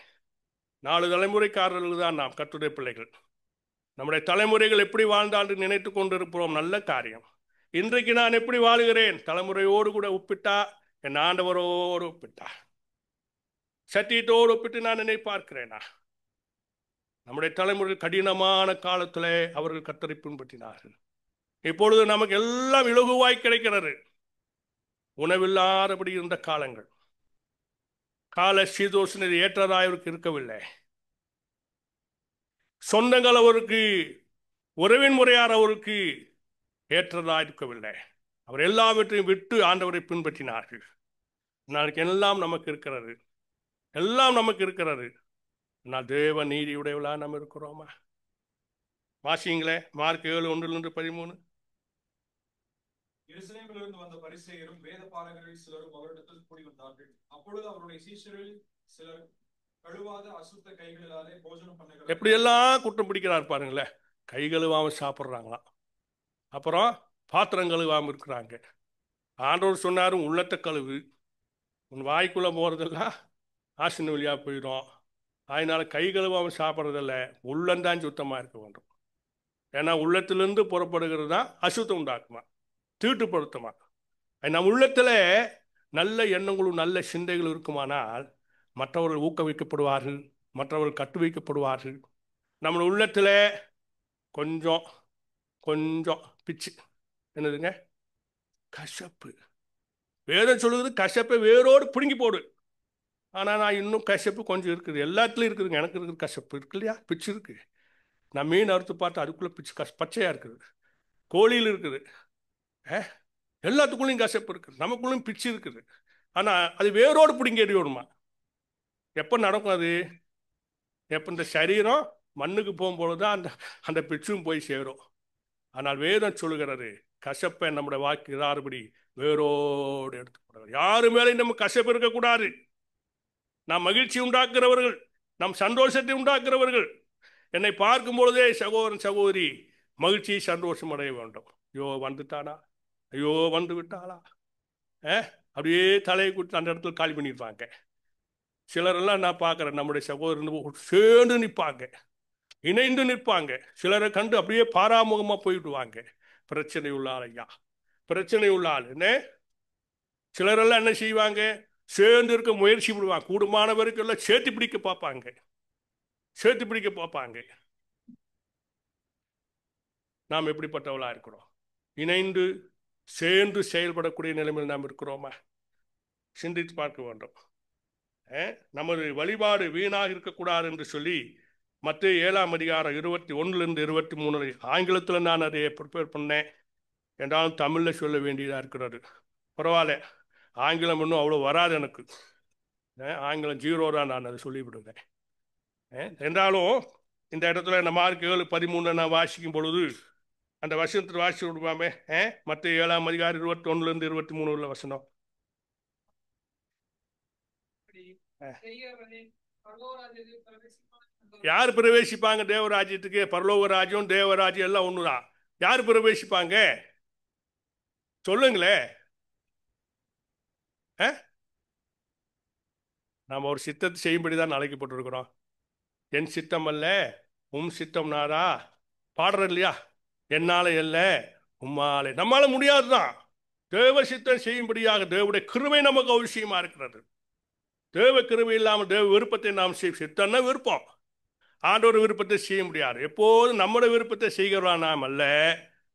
4 தலைமுறைக்காரர்கள் தான் நாம் கர்த்தருடைய பிள்ளைகள். நம்முடைய தலைமுறைகள் எப்படி வாழ்ந்தால் நினைத்து கொண்டிருக்கிறோம், நல்ல காரியம். இன்றைக்கு நான் எப்படி வாழுகிறேன், தலைமுறையோடு கூட ஒப்பிட்டா, என் ஆண்டவரோடு ஒப்பிட்டா, சத்தியத்தோடு ஒப்பிட்டு நான் என்னை பார்க்கிறேனா? நம்முடைய தலைமுறை கடினமான காலத்தில் அவர்கள் கர்த்தரை பின்பற்றினார்கள். இப்பொழுது நமக்கு எல்லாம் இலகுவாய் கிடைக்கிறது. உணவில்லாதபடி இருந்த காலங்கள், கால சீதோஷணை ஏற்றதாய் அவருக்கு இருக்கவில்லை. சொந்தங்கள் அவருக்கு, உறவின் முறையார் அவருக்கு ஏற்றதா இருக்கவில்லை. அவர் எல்லாவற்றையும் விட்டு ஆண்டவரை பின்பற்றினார்கள். நாளைக்கு எல்லாம் நமக்கு இருக்கிறது, எல்லாம் நமக்கு இருக்கிறது. நான் தேவ நீதியுடையவளா நம்ம இருக்கிறோமா? வாசிங்களே, மார்க் 7:1-13. எருசலேமிலிருந்து வந்த பரிசேயரும் வேத பாரகரில் சிலரும் அவரிடத்தில் கூடி வந்தார்கள். அப்பொழுது அவருடைய சீஷரில் சிலர் கழுவாத அசுத்த கைகளிலாலே போஜனம் பண்ணுகிறார்கள். எப்படியெல்லாம் குற்றம் பிடிக்கிறார் பாருங்களேன். கை கழுவாம சாப்பிட்றாங்களாம், அப்புறம் பாத்திரம் கழுவாம இருக்கிறாங்க. ஆண்டவர் சொன்னாரும் உள்ளத்தை கழுவு, உன் வாய்க்குள்ள போறதெல்லாம் ஆசின் வழியா போயிடும். அதனால கை கழுவாம சாப்பிட்றதில்ல, உள்ளந்தான் சுத்தமா இருக்க வேண்டும். ஏன்னா உள்ளத்திலிருந்து புறப்படுகிறது தான் அசுத்தம் உண்டாக்குமா, தீட்டுப்படுத்துமா. நம் உள்ளத்துல நல்ல எண்ணங்களும் நல்ல சிந்தைகள் இருக்குமானால் மற்றவர்கள் ஊக்குவிக்கப்படுவார்கள், மற்றவர்கள் கட்டு வைக்கப்படுவார்கள். நம்ம உள்ளத்துல கொஞ்சம் கொஞ்சம் பிச்சு, என்னதுங்க, கசப்பு. வேதம் சொல்லுது கசப்பை வேரோடு பிடுங்கி போடு. ஆனால் நான் இன்னும் கசப்பு கொஞ்சம் இருக்குது, எல்லாத்துலேயும் இருக்குதுங்க. எனக்கு இருக்குது கசப்பு இருக்கு இல்லையா, பிச்சு இருக்கு. நான் மீன் அறுத்து பார்த்து அதுக்குள்ளே பிச்சு பச்சையாக இருக்குது. கோழியில் இருக்குது, எல்லாத்துக்குள்ளேயும் கசப்பு இருக்குது, நமக்குள்ளேயும் பிச்சு இருக்குது. ஆனால் அது வேரோடு பிடுங்கி எறியோடுமா? எப்போ நடக்கும் அது? எப்போ இந்த சரீரம் மண்ணுக்கு போகும்பொழுது தான் அந்த அந்த பிச்சும் போய் சேரும். ஆனால் வேதம் சொல்லுகிறது கசப்பை நம்முடைய வாக்கு இதாறுபடி வேரோடு எடுத்துக்கூடாது. யாரு மேலே நம்ம கசப்பு இருக்கக்கூடாது. நாம் மகிழ்ச்சி உண்டாக்குறவர்கள், நம் சந்தோஷத்தை உண்டாக்குறவர்கள். என்னை பார்க்கும் பொழுதே சகோதரன் சகோதரி மகிழ்ச்சி சந்தோஷம் அடைய வேண்டும். ஐயோ வந்துட்டானா, ஐயோ வந்து விட்டாளா, அப்படியே தலையை கொடுத்து அந்த இடத்துல காலி பண்ணியிருப்பாங்க. சிலரெல்லாம் நான் பார்க்குறேன், நம்முடைய சகோதரன் சேர்ந்து நிற்பாங்க, இணைந்து நிற்பாங்க. சிலரை கண்டு அப்படியே பாராமுகமாக போயிடுவாங்க. பிரச்சனை உள்ள ஆள் ஐயா, பிரச்சனை உள்ள ஆள். என்ன சிலரெல்லாம் என்ன செய்வாங்க, சேர்ந்து இருக்க முயற்சி பண்ணுவாங்க. கூடுமானவருக்கு எல்லாம் சேர்த்து பிடிக்க பார்ப்பாங்க, சேர்த்து பிடிக்க பார்ப்பாங்க. நாம் எப்படிப்பட்டவளா இருக்கிறோம்? இணைந்து சேர்ந்து செயல்படக்கூடிய நிலைமையில் நாம் இருக்கிறோமா? சிந்தித்து பார்க்க வேண்டும். நமது வழிபாடு வீணாக இருக்கக்கூடாது என்று சொல்லி மத்திய 7:21-23 ஆங்கிலத்தில் நான் அதை ப்ரிப்பேர் பண்ணேன். என்றாலும் தமிழில் சொல்ல வேண்டியதாக இருக்கிறது. பரவாயில்ல, ஆங்கிலம் இன்னும் அவ்வளோ வராது எனக்கு. ஆங்கிலம் 0 தான், நான் அதை சொல்லிவிடுவேன். என்றாலும் இந்த இடத்துல இந்த மார்க் 7:13 நான் வாசிக்கும் பொழுது அந்த வசனத்தில் வாசி விடுவாமே. மத்திய 7:21-23 உள்ள வசனம். யார் பிரவேசிப்பாங்க தேவராஜ்யத்துக்கு? பரலோக ராஜ்யம் தேவராஜ்யம் எல்லாம் ஒண்ணுதான். யார் பிரவேசிப்பாங்க சொல்லுங்களே? நாம் ஒரு சித்தத்தை செய்யும்படிதான் அழைக்கப்பட்டிருக்கிறோம். என் சித்தம் அல்ல உம் சித்தம் நாரா பாடுற இல்லையா? என்னால அல்ல உம்மாலே. நம்மால முடியாதுதான். தேவ சித்தம் செய்யும்படியாக தேவனுடைய கிருபை நமக்கு அவசியமா இருக்கிறது. தேவ கிருபை இல்லாமல் தேவ விருப்பத்தை நாம் சித்தம்னா விருப்பம், ஆண்டோட விருப்பத்தை செய்ய முடியாது. எப்போதும் நம்முடைய விருப்பத்தை செய்கிறவா நாம் அல்ல,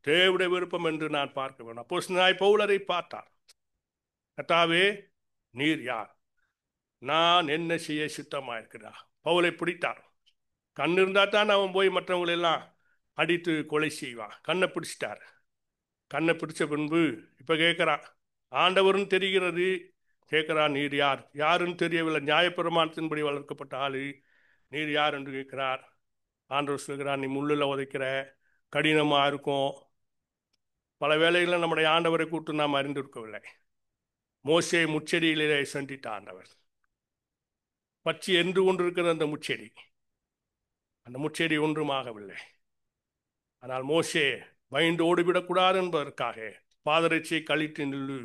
தேவனுடைய விருப்பம் என்று நான் பார்க்க வேண்டும். அப்போஸ்தலனாகிய பவுல் அதை பார்த்தார். கர்த்தாவே நீர் யார், நான் என்ன செய்ய சித்தமா இருக்கிறா? பவுலை பிடித்தார். கண் இருந்தா தான் அவன் போய் மற்றவங்களெல்லாம் அடித்து கொலை செய்வான். கண்ணை பிடிச்சிட்டார். கண்ணை பிடிச்ச பின்பு இப்ப கேட்கிறான், ஆண்டவர்னு தெரிகிறது, கேட்கிறான் நீர் யார்? யாருன்னு தெரியவில்லை. நியாயப்பிரமாணத்தின்படி வளர்க்கப்பட்ட ஆளு, நீர் யார் என்று கேட்கிறார். ஆண்டவர் சொல்கிறார், நீ முள்ளில் உதைக்கிற, கடினமா இருக்கும். பல வேளைகளில் நம்முடைய ஆண்டவரை கூட்டு நாம் அறிந்திருக்கவில்லை. மோசே முச்செடியிலே சந்தித்த ஆண்டவர், பச்சி என்று கொண்டிருக்கிற அந்த முச்செடி, அந்த முச்செடி ஒன்றுமாகவில்லை. ஆனால் மோசே பயந்து ஓடிவிடக்கூடாது என்பதற்காக பாதரட்சியை கழித்து நில்லு,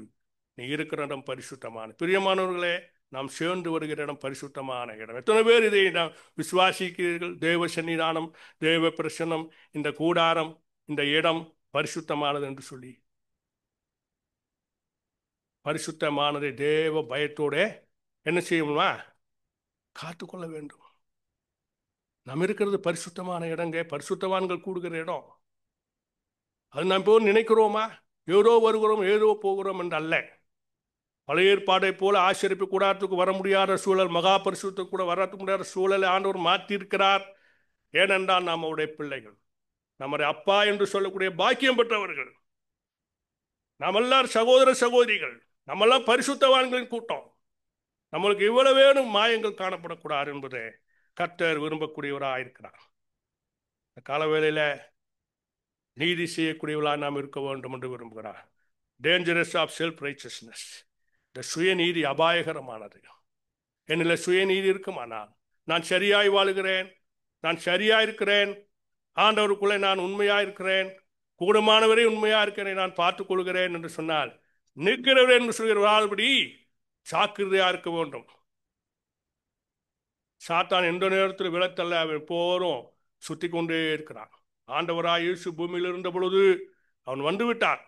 நீ இருக்கிற இடம் பரிசுத்தமான. பிரியமானவர்களே, நாம் சேர்ந்து வருகிற இடம் பரிசுத்தமான இடம். எத்தனை பேர் இதை நாம் விசுவாசிக்கிறீர்கள்? தேவ சன்னிதானம், தேவ பிரசன்னம், இந்த கூடாரம், இந்த இடம் பரிசுத்தமானது என்று சொல்லி. பரிசுத்தமானதை தேவ பயத்தோட என்ன செய்யணுமா? காத்துக்கொள்ள வேண்டும். நாம் இருக்கிறது பரிசுத்தமான இடங்க, பரிசுத்தவான்கள் கூடுகிற இடம். அது நாம் இப்போ நினைக்கிறோமா? ஏதோ வருகிறோம் ஏதோ போகிறோம் என்று அல்ல. பழைய ஏற்பாடை போல ஆசரிப்பு கூடாரத்துக்கு வர முடியாத சூழல், மகா பரிசுத்துக்கு கூட வர முடியாத சூழலை ஆண்டவர் மாற்றியிருக்கிறார். ஏனென்றால் நாம் அவருடைய பிள்ளைகள், நம்முடைய அப்பா என்று சொல்லக்கூடிய பாக்கியம் பெற்றவர்கள். நாம் எல்லாரும் சகோதர சகோதரிகள், நம்மெல்லாம் பரிசுத்தவான்களின் கூட்டம். நம்மளுக்கு இவ்வளவு வேணும் மாயங்கள் காணப்படக்கூடாது என்பதை கர்த்தர் விரும்பக்கூடியவராக இருக்கிறார். இந்த காலவேளையில நீதி செய்யக்கூடியவர்களாக நாம் இருக்க வேண்டும் என்று விரும்புகிறார். Dangerous of self righteousness. இந்த சுயநீதி அபாயகரமானது. என்னில் சுயநீதி இருக்குமானால் நான் சரியாய் வாழுகிறேன், நான் சரியா இருக்கிறேன், ஆண்டவருக்குள்ளே நான் உண்மையா இருக்கிறேன், கூடமானவரே உண்மையா இருக்கிறேன், நான் பார்த்துக் கொள்கிறேன் என்று சொன்னால் நிற்கிறவர் என்று சொல்கிறபடி சாக்கிரதையா இருக்க வேண்டும். சாத்தான் எந்த நேரத்தில் விளத்தல்ல, அவன் எப்போதும் சுத்தி கொண்டே இருக்கிறான். ஆண்டவராய் இயேசு பூமியில் இருந்த பொழுது அவன் வந்து விட்டான்.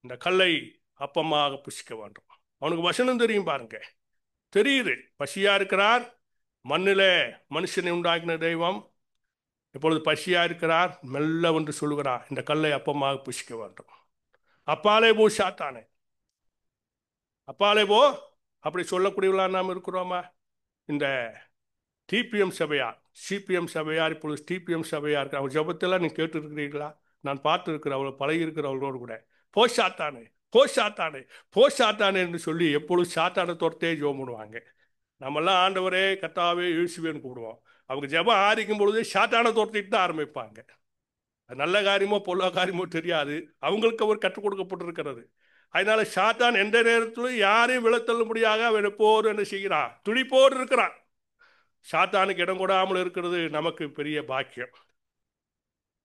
இந்த கல்லை அப்பமாக புசிக்க வேண்டும். அவனுக்கு வசனம் தெரியும் பாருங்க, தெரியுது. பசியா இருக்கிறார், மண்ணில மனுஷனை உண்டாக்கின தெய்வம் இப்பொழுது பசியா இருக்கிறார், மெல்ல வந்து சொல்லுகிறார், இந்த கல்லை அப்பமாக புசிக்க வேண்டும். அப்பாலே போ சாத்தானே, அப்பாலே போ. அப்படி சொல்லக்கூடியவர்களா நாம் இருக்கிறோமா? இந்த டிபிஎம் சபையார், சிபிஎம் சபையார், இப்பொழுது டிபிஎம் சபையார் இருக்கிற அவர் ஜபத்தெல்லாம் நீங்க கேட்டு இருக்கிறீர்களா? நான் பார்த்து இருக்கிற அவ்வளோ பழகி இருக்கிறவர்களோடு கூட போ சாத்தானே, போ சாத்தானே, போ சாத்தானே என்று சொல்லி எப்பொழுது சாத்தானை தொட்டே ஜெபம் பண்ணுவாங்க. நம்மெல்லாம் ஆண்டவரே கர்த்தாவே இயேசுவேன்னு கூப்பிடுவோம். அவங்க ஜெபம் ஆரம்பிக்கும் பொழுது சாத்தானை தொட்டிட்டு தான் ஆரம்பிப்பாங்க. நல்ல காரியமோ பொல்லா காரியமோ தெரியாது, அவங்களுக்கு அவர் கற்றுக் கொடுக்கப்பட்டிருக்கிறது. அதனால சாத்தான் எந்த நேரத்திலும் யாரையும் விழத்தள்ளும்படியாக அவர் எப்போதும் என்ன செய்கிறார்? துடிப்போடு இருக்கிறார். சாத்தானுக்கு இடம் கொடாமல் இருக்கிறது நமக்கு பெரிய பாக்கியம்.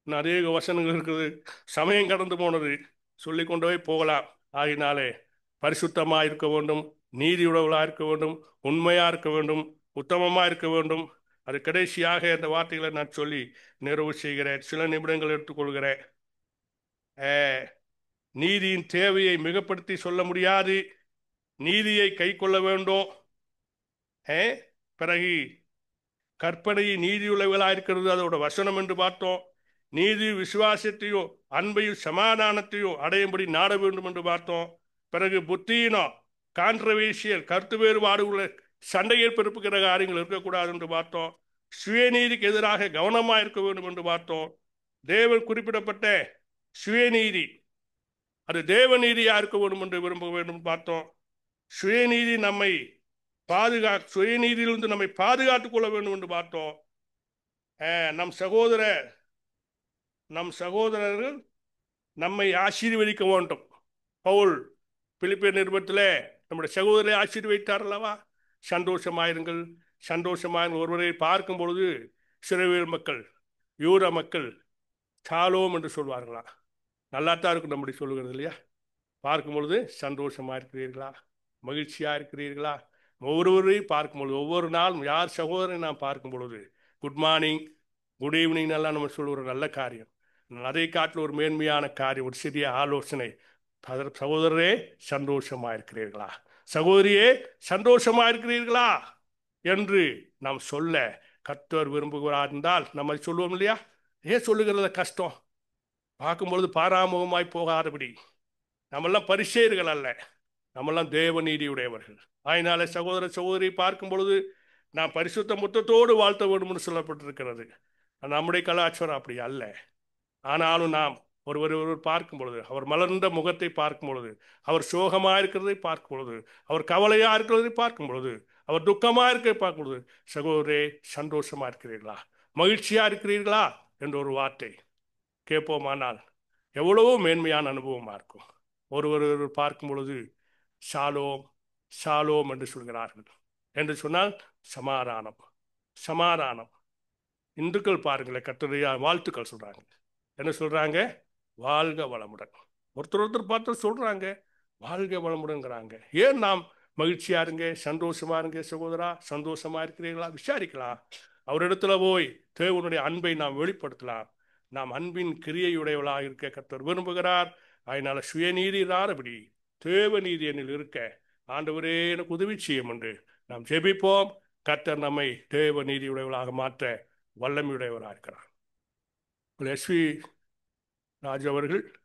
நிறைய வசனங்கள் இருக்கிறது, சமயம் கடந்து போனது, சொல்லி கொண்டு போகலாம். ஆகினாலே பரிசுத்தமாக இருக்க வேண்டும், நீதியுள்ளவர்களாக இருக்க வேண்டும், உண்மையாக இருக்க வேண்டும், உத்தமமாக இருக்க வேண்டும். அது கடைசியாக இந்த வார்த்தைகளை நான் சொல்லி நிறைவு செய்கிறேன். சில நிமிடங்கள் எடுத்துக்கொள்கிறேன். நீதியின் தேவையை மிகப்படுத்தி சொல்ல முடியாது. நீதியை கை கொள்ள வேண்டும். பிறகு கற்பனை நீதியுள்ளவர்களாக இருக்கிறது அதோட வசனம் என்று பார்த்தோம். நீதி விசுவாசத்தையோ அன்பையோ சமாதானத்தையோ அடையும்படி நாட வேண்டும் என்று பார்த்தோம். பிறகு புத்தியினோ கான்ட்ரவர்சியல் கருத்து வேறுபாடு உள்ள சண்டையில் பிறப்புகிற காரியங்கள் இருக்கக்கூடாது என்று பார்த்தோம். சுயநீதிக்கு எதிராக கவனமாக இருக்க வேண்டும் என்று பார்த்தோம். தேவன் குறிப்பிடப்பட்ட சுயநீதி அது தேவநீதியா இருக்க வேண்டும் என்று விரும்ப வேண்டும் பார்த்தோம். சுயநீதி நம்மை சுயநீதியிலிருந்து நம்மை பாதுகாத்துக் கொள்ள வேண்டும் என்று பார்த்தோம். நம் சகோதரர்கள் நம்மை ஆசீர்வதிக்க வேண்டும். பவுல் பிலிப்பியர் நிருபத்தில் நம்முடைய சகோதரரை ஆசீர்வதித்தார் அல்லவா? சந்தோஷமாயிருங்கள், சந்தோஷமாயிருங்கள். ஒருவரை பார்க்கும் பொழுது இஸ்ரவேல் மக்கள், யூத மக்கள் சாலோம் என்று சொல்வார்களா? நல்லாத்தான் இருக்கும் நம்முடைய சொல்லுகிறது இல்லையா? பார்க்கும் பொழுது சந்தோஷமா இருக்கிறீர்களா, மகிழ்ச்சியா இருக்கிறீர்களா? ஒவ்வொருவரையும் பார்க்கும் பொழுது, ஒவ்வொரு நாளும் யார் சகோதரனை நாம் பார்க்கும் பொழுது குட் மார்னிங், குட் ஈவினிங் எல்லாம் நம்ம சொல்லுகிற நல்ல காரியம். அதை காட்டில் ஒரு மேன்மையான காரியம், ஒரு சிறிய ஆலோசனை. சகோதரரே சந்தோஷமா இருக்கிறீர்களா, சகோதரியே சந்தோஷமா இருக்கிறீர்களா என்று நாம் சொல்ல கர்த்தர் விரும்புகிறார் என்றால் நம்ம சொல்லுவோம் இல்லையா? ஏன் சொல்லுகிறத கஷ்டம்? பார்க்கும்பொழுது பாராமுகமாய் போகாதபடி. நம்மெல்லாம் பரிசேயர்கள் அல்ல, நம்மெல்லாம் தேவ நீதியுடையவர்கள். அதனால சகோதர சகோதரி பார்க்கும் பொழுது நாம் பரிசுத்த முத்தத்தோடு வாழ்த்த வேண்டும் என்று சொல்லப்பட்டிருக்கிறது. நம்முடைய கலாச்சாரம் அப்படி அல்ல. ஆனாலும் நாம் ஒருவர் பார்க்கும் பொழுது, அவர் மலர்ந்த முகத்தை பார்க்கும் பொழுது, அவர் சோகமாக இருக்கிறதை பார்க்கும் பொழுது, அவர் கவலையா இருக்கிறதை பார்க்கும் பொழுது, அவர் துக்கமாக இருக்கிறதை பார்க்கும் பொழுது, சகோதரே சந்தோஷமா இருக்கிறீர்களா, மகிழ்ச்சியா இருக்கிறீர்களா என்ற ஒரு வார்த்தை கேட்போமானால் எவ்வளவோ மேன்மையான அனுபவமா இருக்கும். ஒருவர் பார்க்கும் பொழுது ஷாலோம் ஷாலோம் என்று சொல்கிறார்கள். என்று சொன்னால் சமாதானம், சமாதானம். இந்துக்கள் பாருங்களேன், கர்த்தருடைய வாழ்த்துக்கள் சொல்றாங்க. என்ன சொல்றாங்க? வாழ்க வளமுடன். ஒருத்தர் பார்த்து சொல்றாங்க வாழ்க வளமுடன்ங்கிறாங்க. ஏன் நாம் மகிழ்ச்சியா இருங்க, சந்தோஷமா இருங்க சகோதரா, சந்தோஷமா இருக்கிறீர்களா விசாரிக்கலாம். அவரிடத்துல போய் தேவனுடைய அன்பை நாம் வெளிப்படுத்தலாம். நாம் அன்பின் கிரியையுடையவளாக இருக்க கர்த்தர் விரும்புகிறார். அதனால சுயநீதி இராதபடி தேவ நீதி என்னில் இருக்க ஆண்டவரே எனக்கு உதவி செய்யும் என்று நாம் ஜெபிப்போம். கர்த்தர் நம்மை தேவ நீதியுடையவளாக மாற்ற வல்லமையுடையவராக இருக்கிறார். எஸ்வி ராஜு அவர்கள்